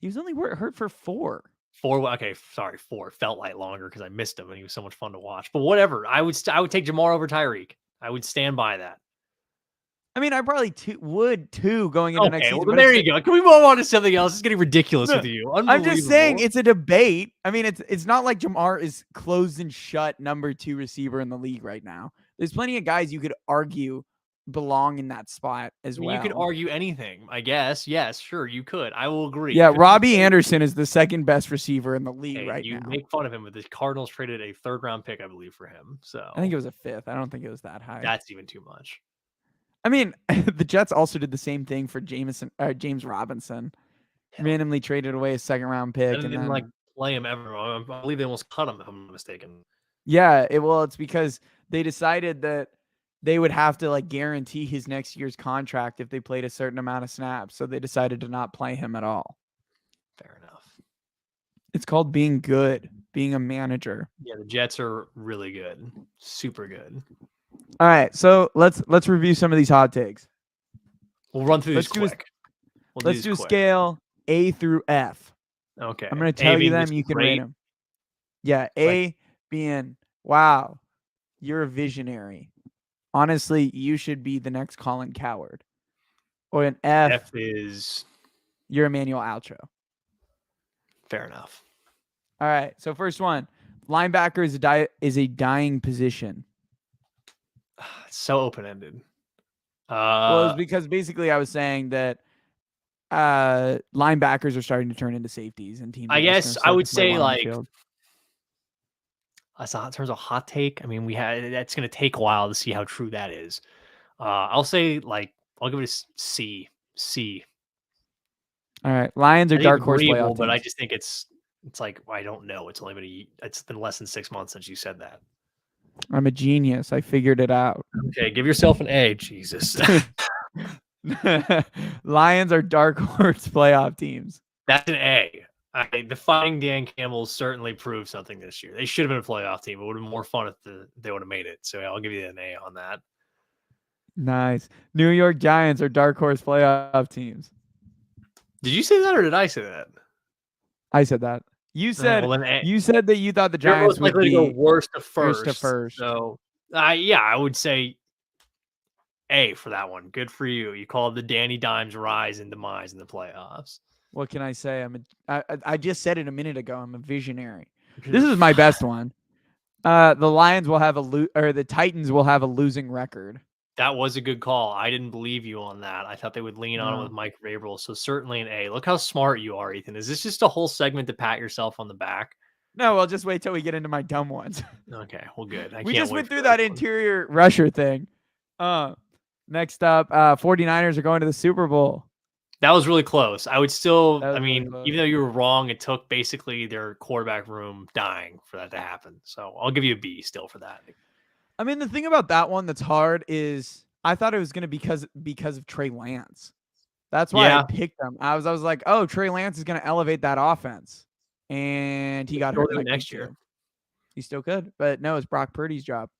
He was only hurt for 4. 4. Okay, sorry, 4. Felt like longer because I missed him and he was so much fun to watch. But whatever. I would take Jamar over Tyreek. I would stand by that. I mean, I probably would too going into next season. Well, there you go. Can we move on to something else? It's getting ridiculous with you. I'm just saying it's a debate. I mean, it's not like Jamar is closed and shut number 2 receiver in the league right now. There's plenty of guys you could argue belong in that spot as well. You could argue anything, I guess. Yes, sure, you could. I will agree. Yeah, Robbie Anderson is the second best receiver in the league right now. You make fun of him, but the Cardinals traded a 3rd round pick, I believe, for him. So I think it was a 5th. I don't think it was that high. That's even too much. I mean, the Jets also did the same thing for James Robinson. Yeah. Randomly traded away a 2nd round pick and then like play him ever. I believe they almost cut him, if I'm not mistaken. Yeah, it's because they decided that they would have to like guarantee his next year's contract if they played a certain amount of snaps. So they decided to not play him at all. Fair enough. It's called being good, being a manager. Yeah, the Jets are really good. Super good. All right, so let's review some of these hot takes. We'll run through these quick. Let's do a scale A through F. Okay. I'm going to tell you them. You can rate them. Yeah, A being, wow, you're a visionary. Honestly, you should be the next Colin Coward. Or an F is, you're Emmanuel Outro. Fair enough. All right, so first one, linebacker is a dying position. It's so open-ended. Well, it's because basically I was saying that linebackers are starting to turn into safeties, and teams. I are just guess gonna I start would to play say one on the like field. in terms of hot take. I mean, that's going to take a while to see how true that is. I'll say like I'll give it a C. C. All right, Lions are I think it's dark horse agreeable, playoff but I teams. just think it's like I don't know. It's only been it's been less than 6 months since you said that. I'm a genius. I figured it out. Okay, give yourself an A. Jesus. Lions are dark horse playoff teams. That's an A. The Fighting Dan Campbell certainly proved something this year. They should have been a playoff team. It would have been more fun if they would have made it. So I'll give you an A on that. Nice. New York Giants are dark horse playoff teams. Did you say that or did I say that? I said that. You said well, then A. you said that you thought the They're Giants most would likely be to go worst to first first. to first. So, yeah, I would say A for that one. Good for you. You called the Danny Dimes rise and demise in the playoffs. What can I say? I just said it a minute ago. I'm a visionary. This is my best one. The Lions will have the Titans will have a losing record. That was a good call. I didn't believe you on that. I thought they would lean on it with Mike Vrabel. So certainly an A. Look how smart you are, Ethan. Is this just a whole segment to pat yourself on the back? No, well, just wait till we get into my dumb ones. Okay, well, good. We just went through that interior rusher thing. Next up, 49ers are going to the Super Bowl. That was really close. I would still, I mean, really even though you were wrong, it took basically their quarterback room dying for that to happen. So I'll give you a B still for that. I mean, the thing about that one that's hard is I thought it was going to be because of Trey Lance. That's why I picked them. I was like, oh, Trey Lance is going to elevate that offense, and he got hurt next year. He still could, but no, it's Brock Purdy's job.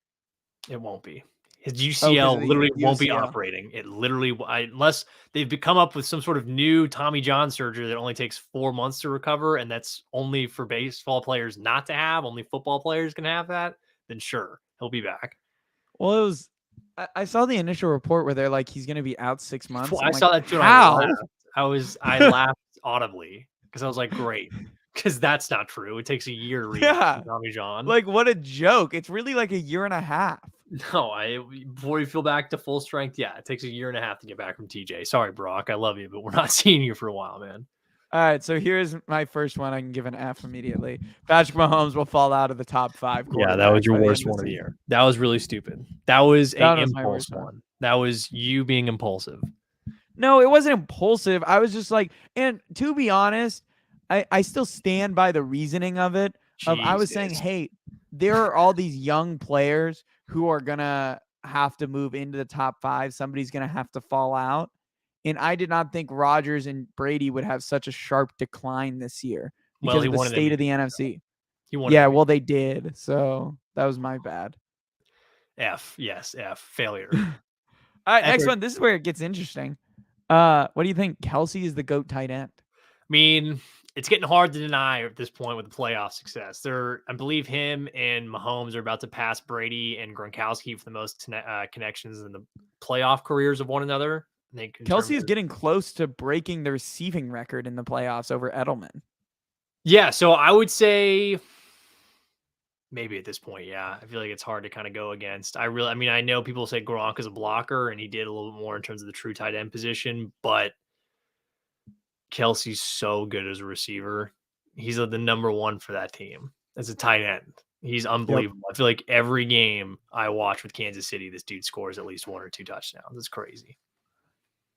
It won't be. His UCL literally won't be operating. It literally, unless they've come up with some sort of new Tommy John surgery that only takes 4 months to recover, and that's only for baseball players not to have. Only football players can have that. Then sure, he'll be back. Well, I saw the initial report where they're like he's going to be out 6 months. I saw that too. How? I laughed audibly because I was like, great, because that's not true. It takes a year to read Tommy John. Like, what a joke! It's really like a year and a half. No, before you feel back to full strength, yeah, it takes a year and a half to get back from TJ. Sorry, Brock, I love you, but we're not seeing you for a while, man. All right, so here's my first one. I can give an F immediately. Patrick Mahomes will fall out of the top 5. Yeah, that was your worst one of the year. That was really stupid. That was an impulse one. That was you being impulsive. No, it wasn't impulsive. I was just like, and to be honest, I still stand by the reasoning of it. I was saying, hey, there are all these young players who are going to have to move into the top 5. Somebody's going to have to fall out. And I did not think Rodgers and Brady would have such a sharp decline this year because of the state of the NFC. Well, they did. So that was my bad. F. Yes, F. Failure. All right, next one. This is where it gets interesting. What do you think? Kelsey is the GOAT tight end. I mean, it's getting hard to deny at this point with the playoff success. I believe him and Mahomes are about to pass Brady and Gronkowski for the most connections in the playoff careers of one another. Kelsey is getting close to breaking the receiving record in the playoffs over Edelman. Yeah, so I would say maybe at this point, yeah. I feel like it's hard to kind of go against. I know people say Gronk is a blocker, and he did a little bit more in terms of the true tight end position, but Kelsey's so good as a receiver. He's the number one for that team as a tight end. He's unbelievable. Yep. I feel like every game I watch with Kansas City, this dude scores at least 1 or 2 touchdowns. It's crazy.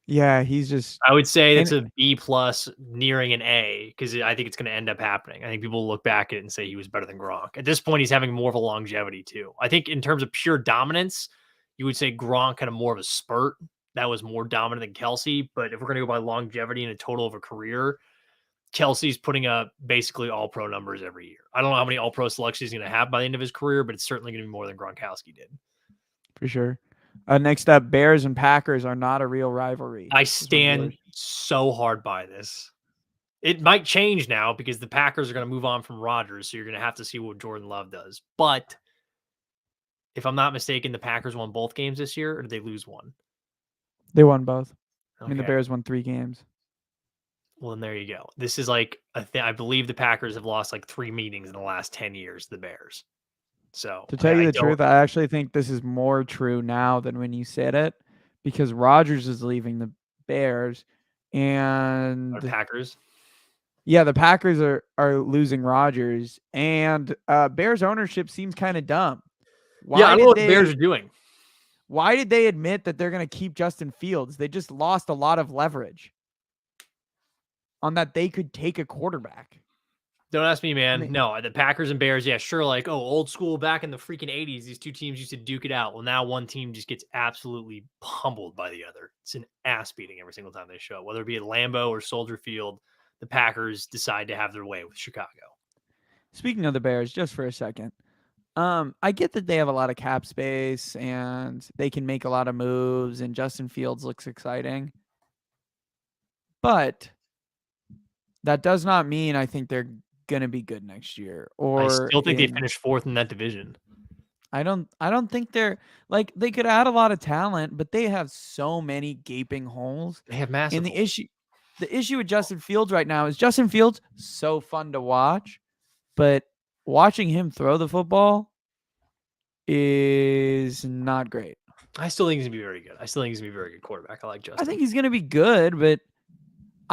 Yeah, he's just. I would say that's a B plus, nearing an A, because I think it's going to end up happening. I think people will look back at it and say he was better than Gronk. At this point, he's having more of a longevity too. I think in terms of pure dominance, you would say Gronk had more of a spurt that was more dominant than Kelsey. But if we're going to go by longevity and a total of a career, Kelsey's putting up basically all pro numbers every year. I don't know how many all pro selections he's going to have by the end of his career, but it's certainly going to be more than Gronkowski did. For sure. Next up, Bears and Packers are not a real rivalry. I stand so hard by this. It might change now because the Packers are going to move on from Rodgers, so you're going to have to see what Jordan Love does. But if I'm not mistaken, the Packers won both games this year, or did they lose one? They won both. Okay. I mean, the Bears won 3 games. Well, then there you go. This is like I believe the Packers have lost like 3 meetings in the last 10 years. The Bears. So To tell you the truth, I actually think this is more true now than when you said it, because Rodgers is leaving the Bears, and Packers. Yeah, the Packers are losing Rodgers, and Bears ownership seems kind of dumb. I don't know what the Bears are doing. Why did they admit that they're going to keep Justin Fields? They just lost a lot of leverage on that they could take a quarterback. Don't ask me, man. No, the Packers and Bears, yeah, sure. Like, old school back in the freaking 80s, these two teams used to duke it out. Well, now one team just gets absolutely pummeled by the other. It's an ass beating every single time they show up, whether it be at Lambeau or Soldier Field. The Packers decide to have their way with Chicago. Speaking of the Bears, just for a second, I get that they have a lot of cap space and they can make a lot of moves, and Justin Fields looks exciting. But that does not mean I think they're going to be good next year. Or I still think they finish 4th in that division. I don't think they're like, they could add a lot of talent, but they have so many gaping holes. They have massive. And the issue with Justin Fields right now is Justin Fields so fun to watch, but watching him throw the football is not great. I still think he's gonna be very good. I still think he's gonna be a very good quarterback. I like Justin. I think he's gonna be good, but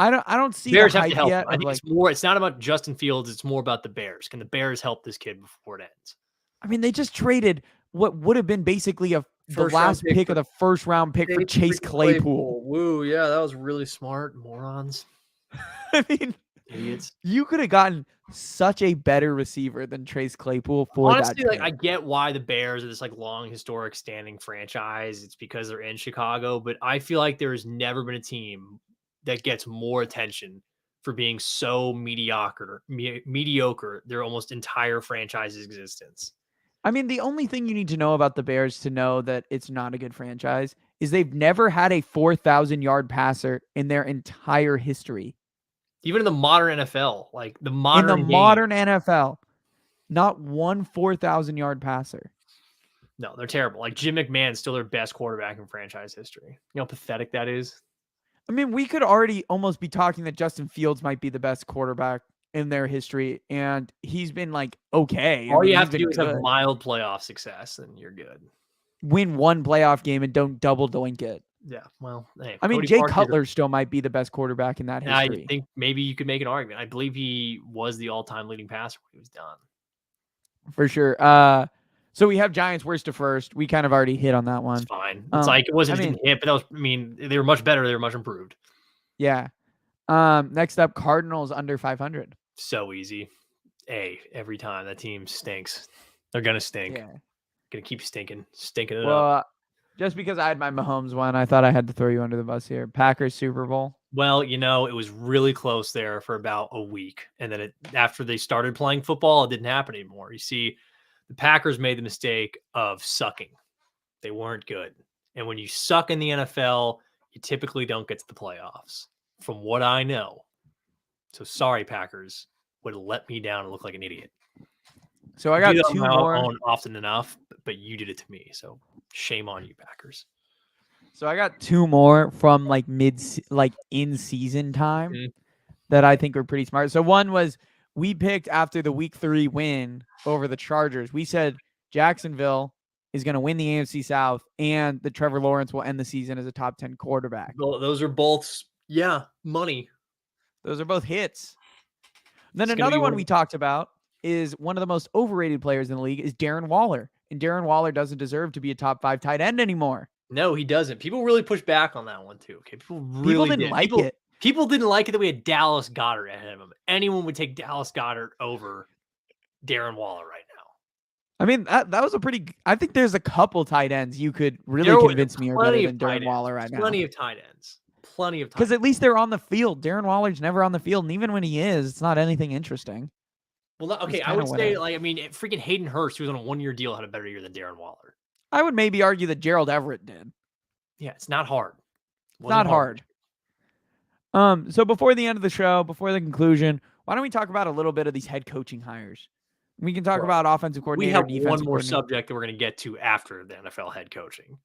I don't see Bears the have to hype help. yet. I think it's not about Justin Fields. It's more about the Bears. Can the Bears help this kid before it ends? I mean, they just traded what would have been basically the last pick of the first round pick for Chase Claypool. Woo, yeah, that was really smart, morons. I mean, idiots. You could have gotten such a better receiver than Chase Claypool for Honestly, that. Like, I get why the Bears are this like long, historic, standing franchise. It's because they're in Chicago, but I feel like there has never been a team that gets more attention for being so mediocre their almost entire franchise's existence. I mean, the only thing you need to know about the Bears to know that it's not a good franchise is they've never had a 4,000-yard passer in their entire history. Even in the modern NFL, like the modern NFL, not one 4,000-yard passer. No, they're terrible. Like Jim McMahon's still their best quarterback in franchise history. You know how pathetic that is? I mean, we could already almost be talking that Justin Fields might be the best quarterback in their history, and he's been like okay. All you have to do is have mild playoff success, and you're good. Win one playoff game and don't double doink it. Yeah, well, hey, I mean, Jay Cutler still might be the best quarterback in that history. I think maybe you could make an argument. I believe he was the all-time leading passer when he was done. For sure. So we have Giants worst to first. We kind of already hit on that one. It's fine. It's like it wasn't didn't hit, but that was. I mean, they were much better. They were much improved. Yeah. Next up, Cardinals under 500. So easy. Every time that team stinks, they're gonna stink. Yeah. Gonna keep stinking it up. up. Just because I had my Mahomes one, I thought I had to throw you under the bus here. Packers Super Bowl. Well, it was really close there for about a week, and then after they started playing football, it didn't happen anymore. You see, the Packers made the mistake of sucking. They weren't good, and when you suck in the NFL, you typically don't get to the playoffs, from what I know. So sorry, Packers, would have let me down and look like an idiot. So I got two more often enough, but you did it to me. So shame on you, Packers. So I got two more from like in season time that I think were pretty smart. So one was we picked after the week 3 win over the Chargers. We said Jacksonville is going to win the AFC South and that Trevor Lawrence will end the season as a top 10 quarterback. Well, those are both, money. Those are both hits. Then another one we talked about is one of the most overrated players in the league is Darren Waller. And Darren Waller doesn't deserve to be a top 5 tight end anymore. No, he doesn't. People really pushed back on that one too. Okay, people didn't like it. People didn't like it that we had Dallas Goedert ahead of him. Anyone would take Dallas Goedert over Darren Waller right now. I mean, that was a pretty. I think there's a couple tight ends you could really convince me are better than Darren Waller right now. Plenty of tight ends. Because at least they're on the field. Darren Waller's never on the field, and even when he is, it's not anything interesting. Well, okay, I would say, freaking Hayden Hurst, who was on a 1-year deal, had a better year than Darren Waller. I would maybe argue that Gerald Everett did. Yeah, it's not hard. Not hard. So before the end of the show, before the conclusion, why don't we talk about a little bit of these head coaching hires? We can talk about offensive coordinator. We have one more subject that we're going to get to after the NFL head coaching.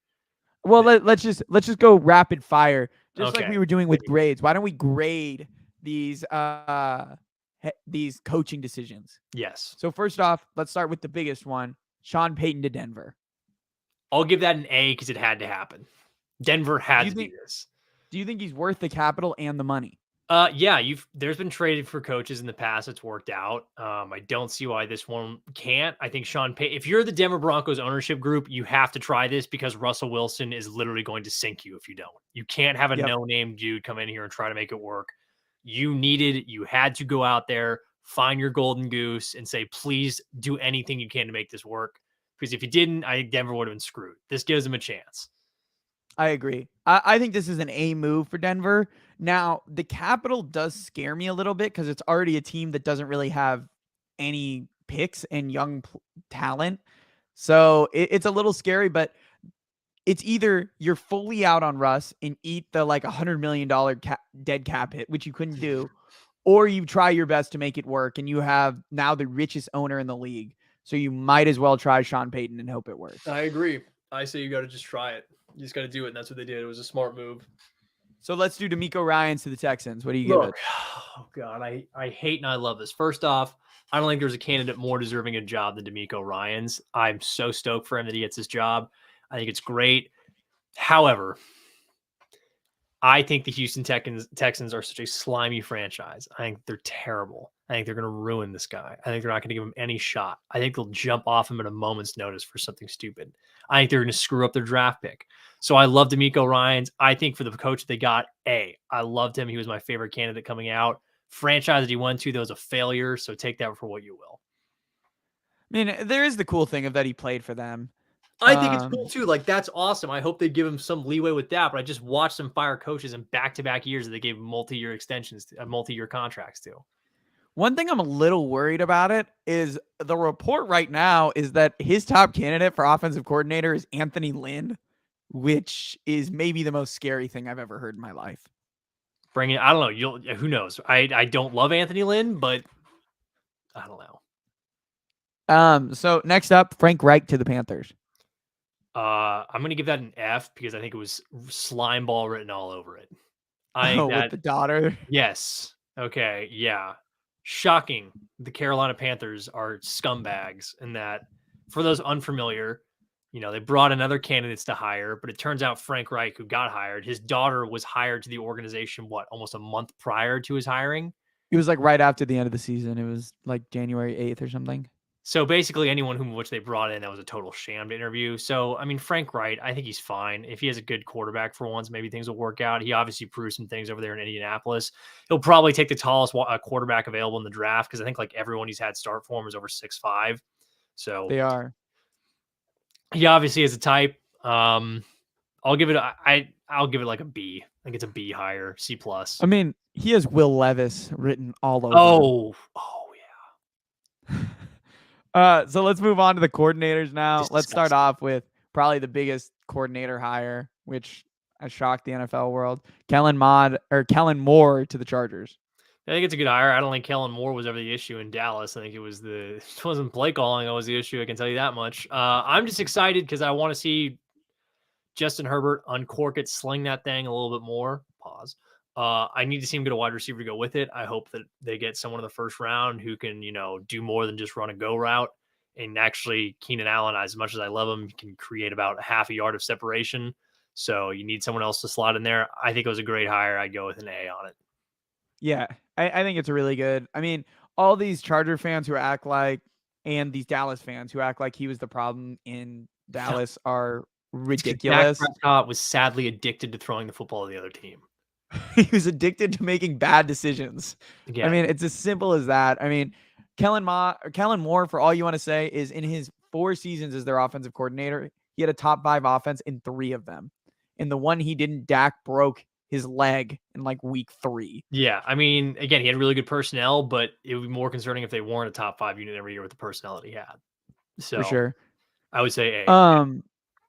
Well, let's just go rapid fire, just like we were doing with grades. Why don't we grade these coaching decisions? Yes. So first off, let's start with the biggest one. Sean Payton to Denver. I'll give that an A because it had to happen. Denver had to do this. Do you think he's worth the capital and the money? Yeah, there's been traded for coaches in the past. It's worked out. I don't see why this one can't. I think Sean Payton, if you're the Denver Broncos ownership group, you have to try this because Russell Wilson is literally going to sink you if you don't. You can't have a no-name dude come in here and try to make it work. You had to go out there, find your golden goose and say, please do anything you can to make this work. Because if you didn't, I think Denver would have been screwed. This gives them a chance. I agree. I think this is an A move for Denver. Now, the Capitol does scare me a little bit because it's already a team that doesn't really have any picks and young talent. So it's a little scary, but it's either you're fully out on Russ and eat the like $100 million dead cap hit, which you couldn't do, or you try your best to make it work and you have now the richest owner in the league. So you might as well try Sean Payton and hope it works. I agree. I say you got to just try it. You just got to do it, and that's what they did. It was a smart move. So let's do DeMeco Ryans to the Texans. What do you give it? Oh, God, I hate and I love this. First off, I don't think there's a candidate more deserving a job than DeMeco Ryans. I'm so stoked for him that he gets this job. I think it's great. However, I think the Houston Texans are such a slimy franchise. I think they're terrible. I think they're going to ruin this guy. I think they're not going to give him any shot. I think they'll jump off him at a moment's notice for something stupid. I think they're going to screw up their draft pick. So I love DeMeco Ryans. I think for the coach they got, I loved him. He was my favorite candidate coming out. Franchise that he went to, that was a failure. So take that for what you will. I mean, there is the cool thing of that he played for them. I think it's cool too. Like, that's awesome. I hope they give him some leeway with that. But I just watched them fire coaches in back-to-back years that they gave multi-year extensions, multi-year contracts to. One thing I'm a little worried about it is the report right now is that his top candidate for offensive coordinator is Anthony Lynn, which is maybe the most scary thing I've ever heard in my life. Bring it. I don't know. Who knows? I don't love Anthony Lynn, but I don't know. So next up, Frank Reich to the Panthers. I'm going to give that an F because I think it was slime ball written all over it. With the daughter? Yes. Okay. Yeah. Shocking. The Carolina Panthers are scumbags in that, for those unfamiliar, they brought in other candidates to hire, but it turns out Frank Reich, who got hired, his daughter was hired to the organization, almost a month prior to his hiring? It was like right after the end of the season. It was like January 8th or something. So basically anyone which they brought in, that was a total sham to interview. So, I mean, Frank Reich, I think he's fine. If he has a good quarterback for once, maybe things will work out. He obviously proved some things over there in Indianapolis. He'll probably take the tallest quarterback available in the draft because I think like everyone he's had start for him is over 6'5". So they are. He obviously has a type. I'll give it like a B. I think it's a B higher, C+. I mean, he has Will Levis written all over. Oh yeah. So let's move on to the coordinators now. Let's start off with probably the biggest coordinator hire, which has shocked the NFL world. Kellen Moore to the Chargers. I think it's a good hire. I don't think Kellen Moore was ever the issue in Dallas. I think it wasn't play calling that was the issue. I can tell you that much. I'm just excited because I want to see Justin Herbert uncork it, sling that thing a little bit more. Pause. I need to see him get a wide receiver to go with it. I hope that they get someone in the first round who can, do more than just run a go route. And actually, Keenan Allen, as much as I love him, can create about half a yard of separation. So you need someone else to slot in there. I think it was a great hire. I'd go with an A on it. Yeah, I think it's really good. I mean, all these Charger fans who act like, and these Dallas fans who act like he was the problem in Dallas are ridiculous. Dak Prescott was sadly addicted to throwing the football to the other team. He was addicted to making bad decisions. Yeah. I mean, it's as simple as that. I mean, Kellen Moore, for all you want to say, is in his 4 seasons as their offensive coordinator, he had a top 5 offense in 3 of them. In the one he didn't, Dak broke his leg in like week 3. Yeah. I mean, again, he had really good personnel, but it would be more concerning if they weren't a top 5 unit every year with the personnel that he had. So for sure. I would say A.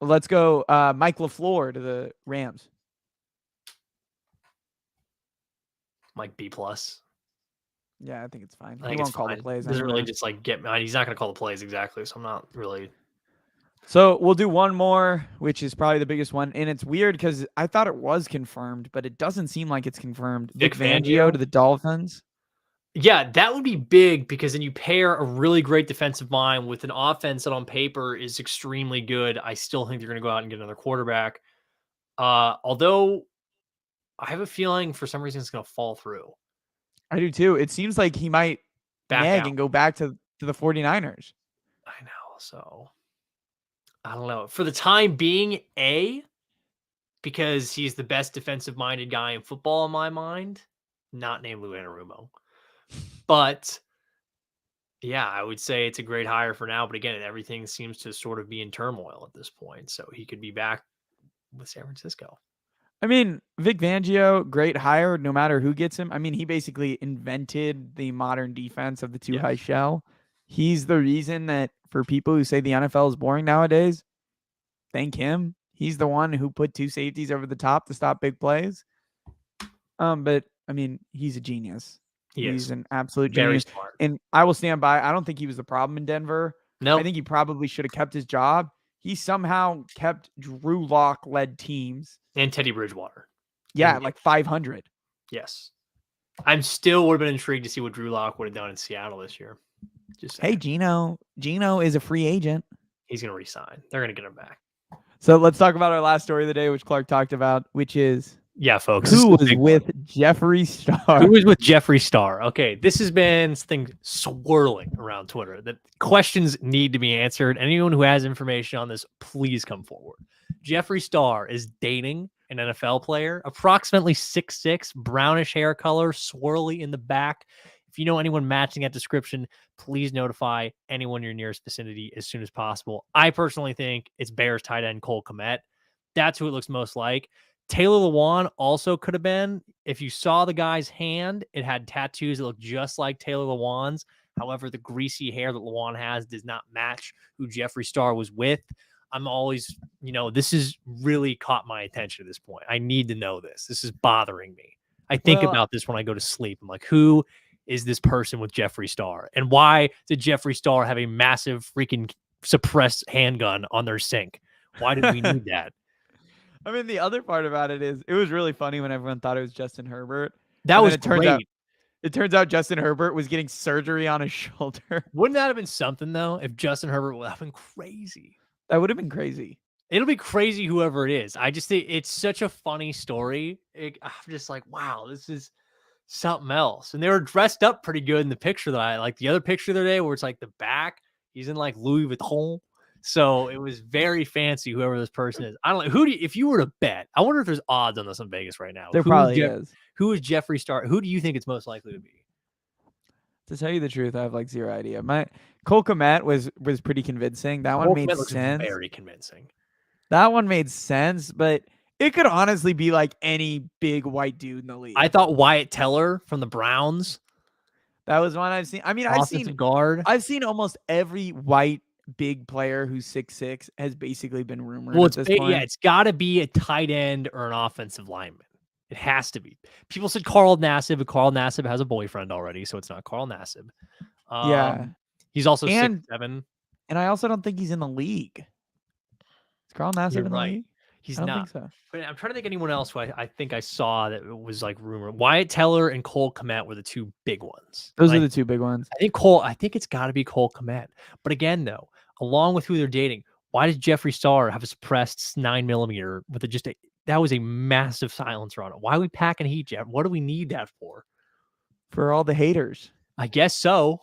Let's go Mike LaFleur to the Rams. Like B+. Yeah, I think it's fine. I think he won't it's call fine. the plays. Doesn't anyway. really just like he's not going to call the plays exactly. So I'm not really. So we'll do one more, which is probably the biggest one. And it's weird because I thought it was confirmed, but it doesn't seem like it's confirmed. Vic Fangio to the Dolphins. Yeah, that would be big because then you pair a really great defensive mind with an offense that on paper is extremely good. I still think they're going to go out and get another quarterback. Although I have a feeling for some reason it's going to fall through. I do too. It seems like he might Back out. and go back to the 49ers. I know. So I don't know. For the time being, because he's the best defensive minded guy in football in my mind, not named Lou Anarumo. But yeah, I would say it's a great hire for now. But again, everything seems to sort of be in turmoil at this point. So he could be back with San Francisco. I mean, Vic Fangio, great hire, no matter who gets him. I mean, he basically invented the modern defense of the two high shell. He's the reason that for people who say the NFL is boring nowadays, thank him. He's the one who put two safeties over the top to stop big plays. But I mean, he's a genius. He's an absolute genius. Very smart. And I will stand by. I don't think he was the problem in Denver. No, I think he probably should have kept his job. He somehow kept Drew Lock led teams. And Teddy Bridgewater. Yeah, like 500. Yes. I'm still would have been intrigued to see what Drew Lock would have done in Seattle this year. Just saying. Hey, Gino is a free agent. He's going to resign. They're going to get him back. So let's talk about our last story of the day, which Clark talked about, which is folks. Who was with Jeffree Star? Who was with Jeffree Star? Okay, this has been something swirling around Twitter. That questions need to be answered. Anyone who has information on this, please come forward. Jeffree Star is dating an NFL player, approximately 6'6", brownish hair color, swirly in the back. If you know anyone matching that description, please notify anyone in your nearest vicinity as soon as possible. I personally think it's Bears tight end Cole Kmet. That's who it looks most like. Taylor Lewan also could have been. If you saw the guy's hand, it had tattoos that look just like Taylor Lewan's. However, the greasy hair that Lewan has does not match who Jeffree Star was with. I'm always, this has really caught my attention at this point. I need to know this. This is bothering me. I think about this when I go to sleep. I'm like, who is this person with Jeffree Star? And why did Jeffree Star have a massive freaking suppressed handgun on their sink? Why did we need that? I mean, the other part about it is it was really funny when everyone thought it was Justin Herbert. That was great. It turns out Justin Herbert was getting surgery on his shoulder. Wouldn't that have been something, though, if Justin Herbert would have been crazy? That would have been crazy. It'll be crazy whoever it is. I just think it's such a funny story. I'm just like, wow, this is something else. And they were dressed up pretty good in the picture that I like. The other picture the other day where it's like the back, he's in like Louis Vuitton. So it was very fancy, whoever this person is. I don't know. If you were to bet, I wonder if there's odds on this in Vegas right now. There probably is. Who is Jeffree Star? Who do you think it's most likely to be? To tell you the truth, I have like zero idea. Cole Kmet was pretty convincing. That one made sense. Very convincing. That one made sense, but it could honestly be like any big white dude in the league. I thought Wyatt Teller from the Browns. That was one I've seen. I mean, I've seen almost every white big player who's 6'6" has basically been rumored. Well, at this point. Yeah, it's got to be a tight end or an offensive lineman. It has to be. People said Carl Nassib, but Carl Nassib has a boyfriend already, so it's not Carl Nassib. Yeah, he's also 6'7". And I also don't think he's in the league. Is Carl Nassib in the league? He's not. Think so. But I'm trying to think anyone else who I think I saw that it was like rumored. Wyatt Teller and Cole Kmet were the two big ones. Those are the two big ones. I think it's got to be Cole Kmet. But again, though, along with who they're dating, why does Jeffree Star have a suppressed 9mm with that was a massive silencer on it? Why are we packing heat, Jeff? What do we need that for? For all the haters. I guess so.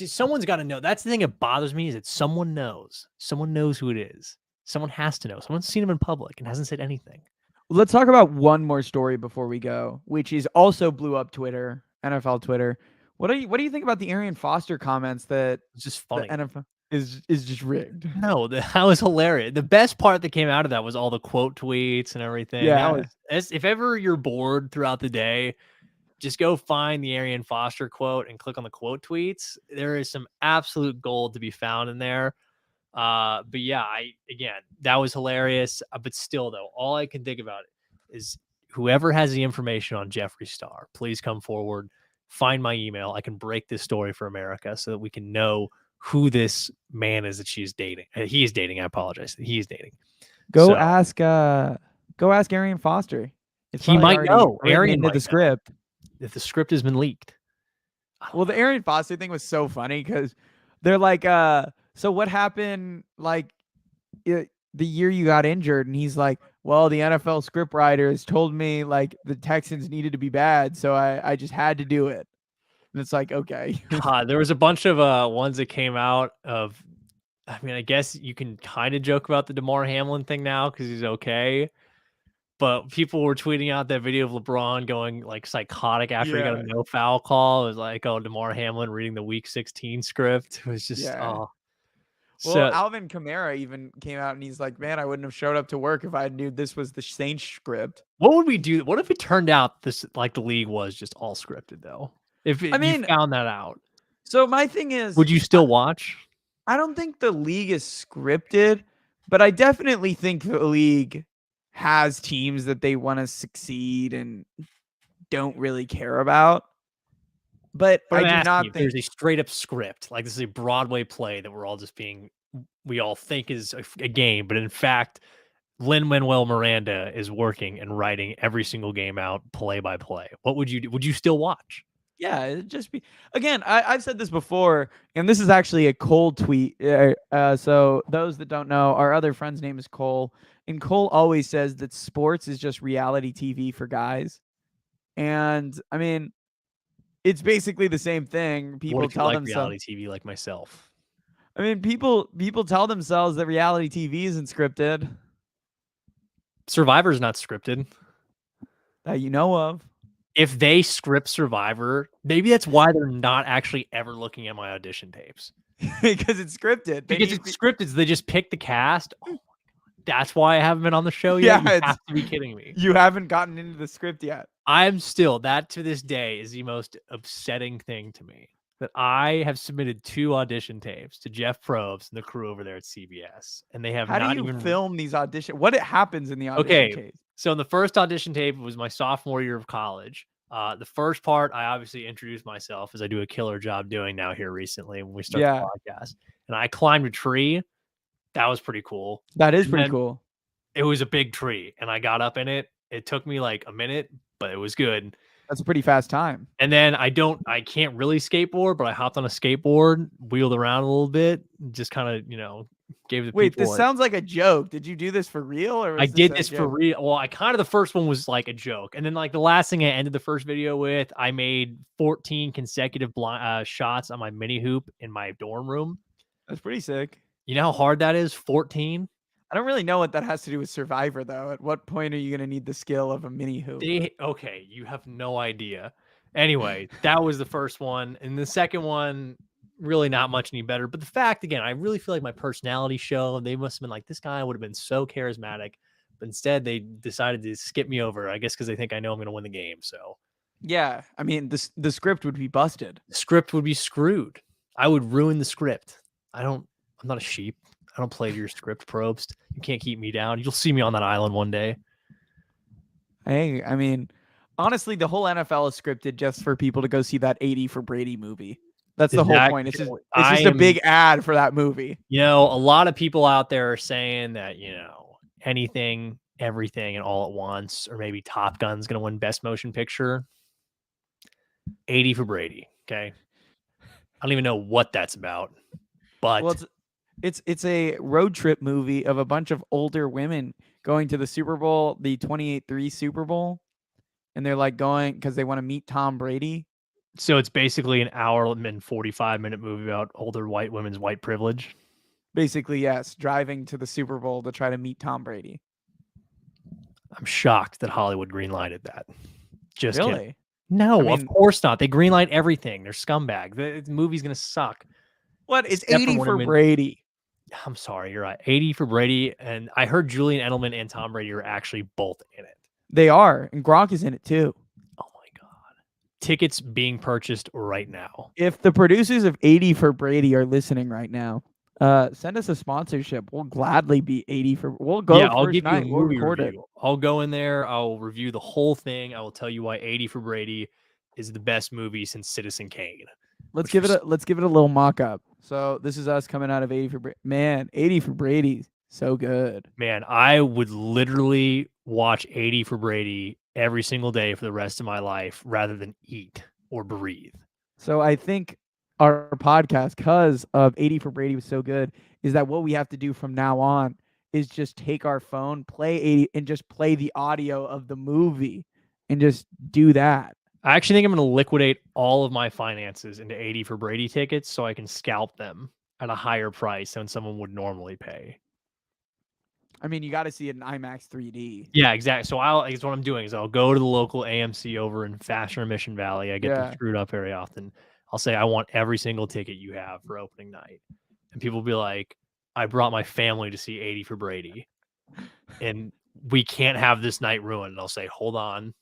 Someone's got to know. That's the thing that bothers me is that someone knows. Someone knows who it is. Someone has to know. Someone's seen him in public and hasn't said anything. Let's talk about one more story before we go, which is also blew up Twitter, NFL Twitter. What do you think about the Arian Foster comments that it's just funny? The NFL is just rigged. No, that was hilarious. The best part that came out of that was all the quote tweets and everything. Yeah. If ever you're bored throughout the day, just go find the Arian Foster quote and click on the quote tweets. There is some absolute gold to be found in there. But yeah, that was hilarious. But still, though, all I can think about it is whoever has the information on Jeffree Star, please come forward, find my email. I can break this story for America so that we can know who this man is that she's dating. He is dating. I apologize. He is dating. Go ask Arian Foster. He might know. Arian did the script. If the script has been leaked. Well, the Arian Foster thing was so funny because they're like, so what happened like the year you got injured? And he's like, well, the NFL script writers told me like the Texans needed to be bad, so I just had to do it. And it's like, okay. God, there was a bunch of ones that came out of, I mean, I guess you can kind of joke about the DeMar Hamlin thing now because he's okay. But people were tweeting out that video of LeBron going like psychotic after he got a no foul call. It was like, oh, DeMar Hamlin reading the Week 16 script. It was just, Well, So Alvin Kamara even came out and he's like, man, I wouldn't have showed up to work if I knew this was the Saints script. what would we do? What if it turned out this like the league was just all scripted though? If you found that out, so my thing is, would you still watch? I don't think the league is scripted, but I definitely think the league has teams that they want to succeed and don't really care about. But I do not think there's a straight up script. Like this is a Broadway play that we're all just we all think is a game, but in fact, Lin-Manuel Miranda is working and writing every single game out play by play. What would you do? Would you still watch? Yeah, it'd just be, again, I've said this before, and this is actually a Cole tweet. So those that don't know, our other friend's name is Cole, and Cole always says that sports is just reality TV for guys. And I mean, it's basically the same thing. People tell themselves reality TV like myself. I mean, people tell themselves that reality TV isn't scripted. Survivor's not scripted. That you know of. If they script Survivor, maybe that's why they're not actually ever looking at my audition tapes. Because it's scripted. Because it's scripted. So they just pick the cast. Oh my God. That's why I haven't been on the show yet. Yeah, you have to be kidding me. You haven't gotten into the script yet. I'm still, that to this day is the most upsetting thing to me. That I have submitted 2 audition tapes to Jeff Probst and the crew over there at CBS. And they have How not do you even film these auditions? What happens in the audition tape? So in the first audition tape, it was my sophomore year of college. The first part, I obviously introduced myself, as I do a killer job doing now here recently when we start the podcast. And I climbed a tree. That was pretty cool. That is pretty cool. It was a big tree, and I got up in it. It took me like a minute, but it was good. That's a pretty fast time. And then I can't really skateboard, but I hopped on a skateboard, wheeled around a little bit, just kind of, gave the Wait, people. this sounds like a joke. Did you do this for real? Or I did this for real. Well, the first one was like a joke. And then like the last thing I ended the first video with, I made 14 consecutive shots on my mini hoop in my dorm room. That's pretty sick. You know how hard that is? 14. I don't really know what that has to do with Survivor, though. At what point are you going to need the skill of a mini hoop? Okay, you have no idea. Anyway, that was the first one. And the second one, really not much any better. But the fact, again, I really feel like my personality show, they must have been like, this guy would have been so charismatic. But instead, they decided to skip me over, I guess because they think I know I'm going to win the game. So, yeah, I mean, the script would be busted. The script would be screwed. I would ruin the script. I'm not a sheep. I don't play to your script, Probst. You can't keep me down. You'll see me on that island one day. Hey, I mean, honestly, the whole NFL is scripted just for people to go see that 80 for Brady movie. That's the whole point. It's just a big ad for that movie. A lot of people out there are saying that, anything, everything, and all at once, or maybe Top Gun's going to win Best Motion Picture. 80 for Brady. Okay. I don't even know what that's about, but well, it's a road trip movie of a bunch of older women going to the Super Bowl, the 28-3 Super Bowl, and they're like going because they want to meet Tom Brady. So it's basically an hour and 45-minute movie about older white women's white privilege. Basically, yes, driving to the Super Bowl to try to meet Tom Brady. I'm shocked that Hollywood greenlighted that. Just really? Kidding. No, of course not. They greenlight everything. They're scumbags. The movie's gonna suck. What? It's 80 for Brady. I'm sorry, you're right. 80 for Brady, and I heard Julian Edelman and Tom Brady are actually both in it. They are, and Gronk is in it too. Oh my God. Tickets being purchased right now. If the producers of 80 for Brady are listening right now, send us a sponsorship. We'll gladly be 80 for. We'll go. Yeah, I'll give you a we'll movie record review. I'll go in there. I'll review the whole thing. I will tell you why 80 for Brady is the best movie since Citizen Kane. Let's give it a little mock up. So this is us coming out of 80 for Brady. Man, 80 for Brady, so good. Man, I would literally watch 80 for Brady every single day for the rest of my life rather than eat or breathe. So I think our podcast, because of 80 for Brady was so good, is that what we have to do from now on is just take our phone, play 80, and just play the audio of the movie and just do that. I actually think I'm going to liquidate all of my finances into 80 for Brady tickets so I can scalp them at a higher price than someone would normally pay. I mean, you got to see it in IMAX 3D. Yeah, exactly. So I guess what I'm doing is I'll go to the local AMC over in Fashion or Mission Valley. I get them screwed up very often. I'll say, I want every single ticket you have for opening night. And people will be like, I brought my family to see 80 for Brady. And we can't have this night ruined. And I'll say, hold on.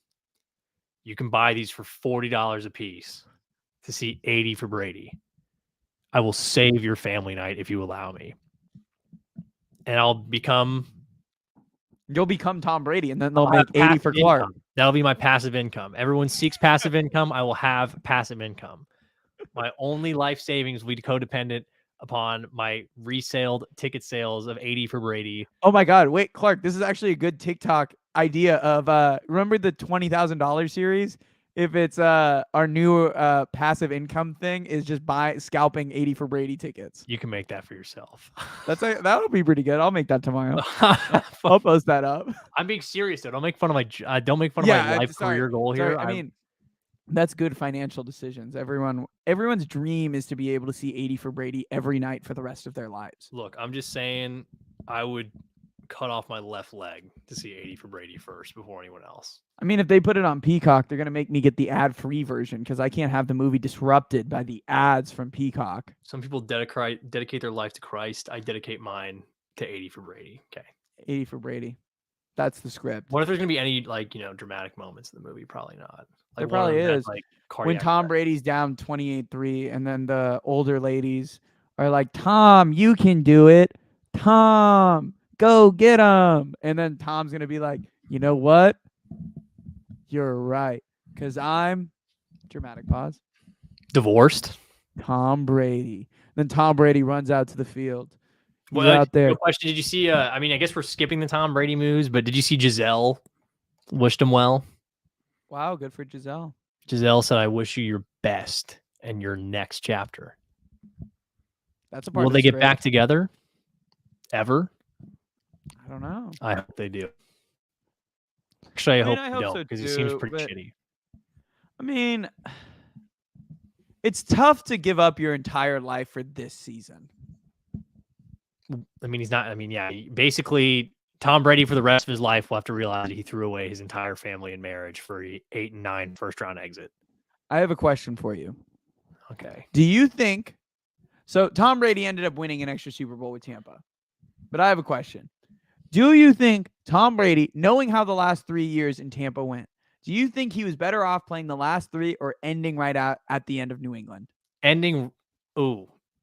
You can buy these for $40 a piece to see 80 for Brady. I will save your family night if you allow me. And you'll become Tom Brady, and then they'll make 80 for Clark. Income. That'll be my passive income. Everyone seeks passive income. I will have passive income. My only life savings will be codependent upon my resale ticket sales of 80 for Brady. Oh my God. Wait, Clark, this is actually a good TikTok idea of, remember the $20,000 series? If it's our new passive income thing is just scalping 80 for Brady tickets. You can make that for yourself. That'll be pretty good. I'll make that tomorrow. I'll post that up. I'm being serious though. Don't make fun of my life career goal here. I mean, that's good financial decisions. Everyone's dream is to be able to see 80 for Brady every night for the rest of their lives. Look, I'm just saying I would cut off my left leg to see 80 for Brady first before anyone else. I mean, if they put it on Peacock, they're going to make me get the ad-free version because I can't have the movie disrupted by the ads from Peacock. Some people dedicate their life to Christ. I dedicate mine to 80 for Brady. Okay. 80 for Brady. That's the script. What if there's going to be any dramatic moments in the movie? Probably not. There probably is. When Tom Brady's down 28-3 and then the older ladies are like, Tom, you can do it. Tom, go get him. And then Tom's going to be like, you know what? You're right. Because I'm, dramatic pause, divorced. Tom Brady. Then Tom Brady runs out to the field. He's well, out there. Question: did you see? I mean, I guess we're skipping the Tom Brady moves, but did you see Giselle wished him well? Wow, good for Giselle. Giselle said, "I wish you your best in your next chapter." That's a part. Will they get back together? Ever? I don't know. I hope they do. Actually, I hope they don't because he seems pretty shitty. I mean, it's tough to give up your entire life for this season. I mean, he's not. I mean, yeah. Basically, Tom Brady for the rest of his life will have to realize he threw away his entire family and marriage for 8 and 9 first-round exit. I have a question for you. Okay. Do you think so? Tom Brady ended up winning an extra Super Bowl with Tampa, but I have a question. Do you think Tom Brady, knowing how the last 3 years in Tampa went, do you think he was better off playing the last 3 or ending right out at the end of New England? Ending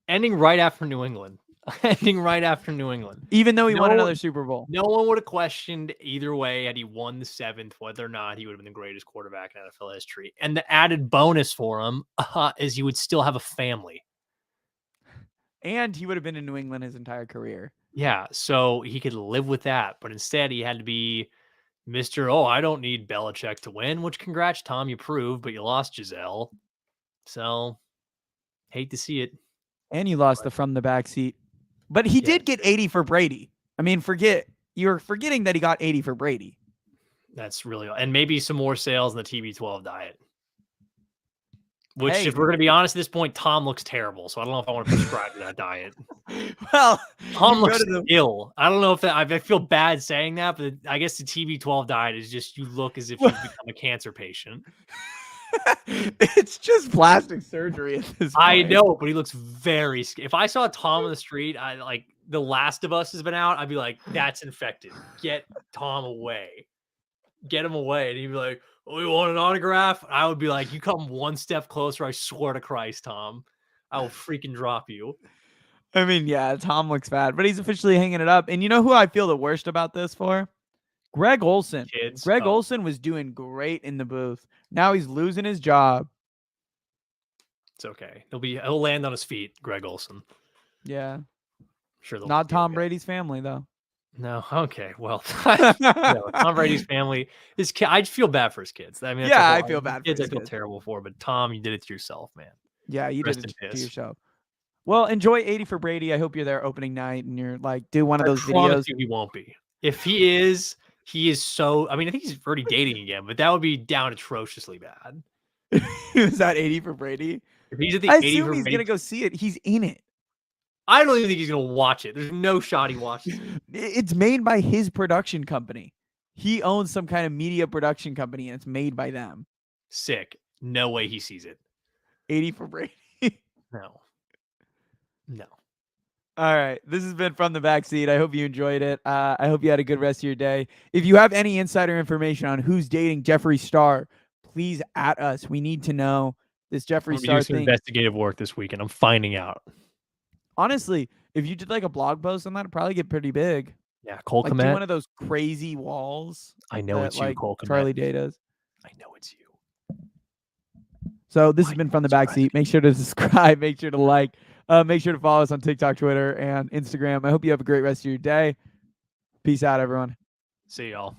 right after New England. Ending right after New England. Even though he won another Super Bowl. No one would have questioned either way had he won the 7th, whether or not he would have been the greatest quarterback in NFL history. And the added bonus for him is he would still have a family. And he would have been in New England his entire career. Yeah, so he could live with that. But instead, he had to be Mr. I don't need Belichick to win, which congrats, Tom, you proved, but you lost Giselle. So, hate to see it. And you lost the From the Backseat. But he did get 80 for Brady. I mean, you're forgetting that he got 80 for Brady. That's really, and maybe some more sales in the TB12 diet. Which, if we're going to be honest at this point, Tom looks terrible. So I don't know if I want to prescribe to that diet. Well, Tom looks ill. I don't know if that, I feel bad saying that, but I guess the TB12 diet is just you look as if you've become a cancer patient. It's just plastic surgery at this point. I know, but he looks very. If I saw Tom on the street, The Last of Us has been out, I'd be like, that's infected. Get Tom away. Get him away. And he'd be like, you want an autograph? I would be like, you come one step closer, I swear to Christ, Tom. I will freaking drop you. I mean, yeah, Tom looks bad, but he's officially hanging it up. And you know who I feel the worst about this for? Greg Olsen. Greg Olsen was doing great in the booth. Now he's losing his job. It's okay. He'll land on his feet, Greg Olsen. Yeah. Sure. Not Tom Brady's family, though. No. Okay. Well, Tom Brady's family, I feel bad for his kids. I mean, I feel bad for his kids. I feel terrible for, but Tom, you did it to yourself, man. Yeah, you Rest did it in to piss. yourself. Well, enjoy 80 for Brady. I hope you're there opening night and you're like, do one of those I promise videos. you he won't be. If he is so. I mean, I think he's already dating again, but that would be down atrociously bad. Is that 80 for Brady? If he's at the I 80 assume for he's Brady, gonna go see it. He's in it. I don't even think he's gonna watch it. There's no shot he watches it. It's made by his production company. He owns some kind of media production company, and it's made by them. Sick. No way he sees it. 80 for Brady. No. All right. This has been From the Backseat. I hope you enjoyed it. I hope you had a good rest of your day. If you have any insider information on who's dating Jeffree Star, please at us. We need to know this Jeffree I'm Star do some thing. investigative work this week, and I'm finding out. Honestly, if you did like a blog post on that, it'd probably get pretty big. Yeah, Cole Like do Kmet. one of those crazy walls. I know that, it's you, like, Cole Kmet. Charlie Day does. I know it's you. So this has been From the Backseat. Make sure to subscribe. Make sure to like. Make sure to follow us on TikTok, Twitter, and Instagram. I hope you have a great rest of your day. Peace out, everyone. See y'all.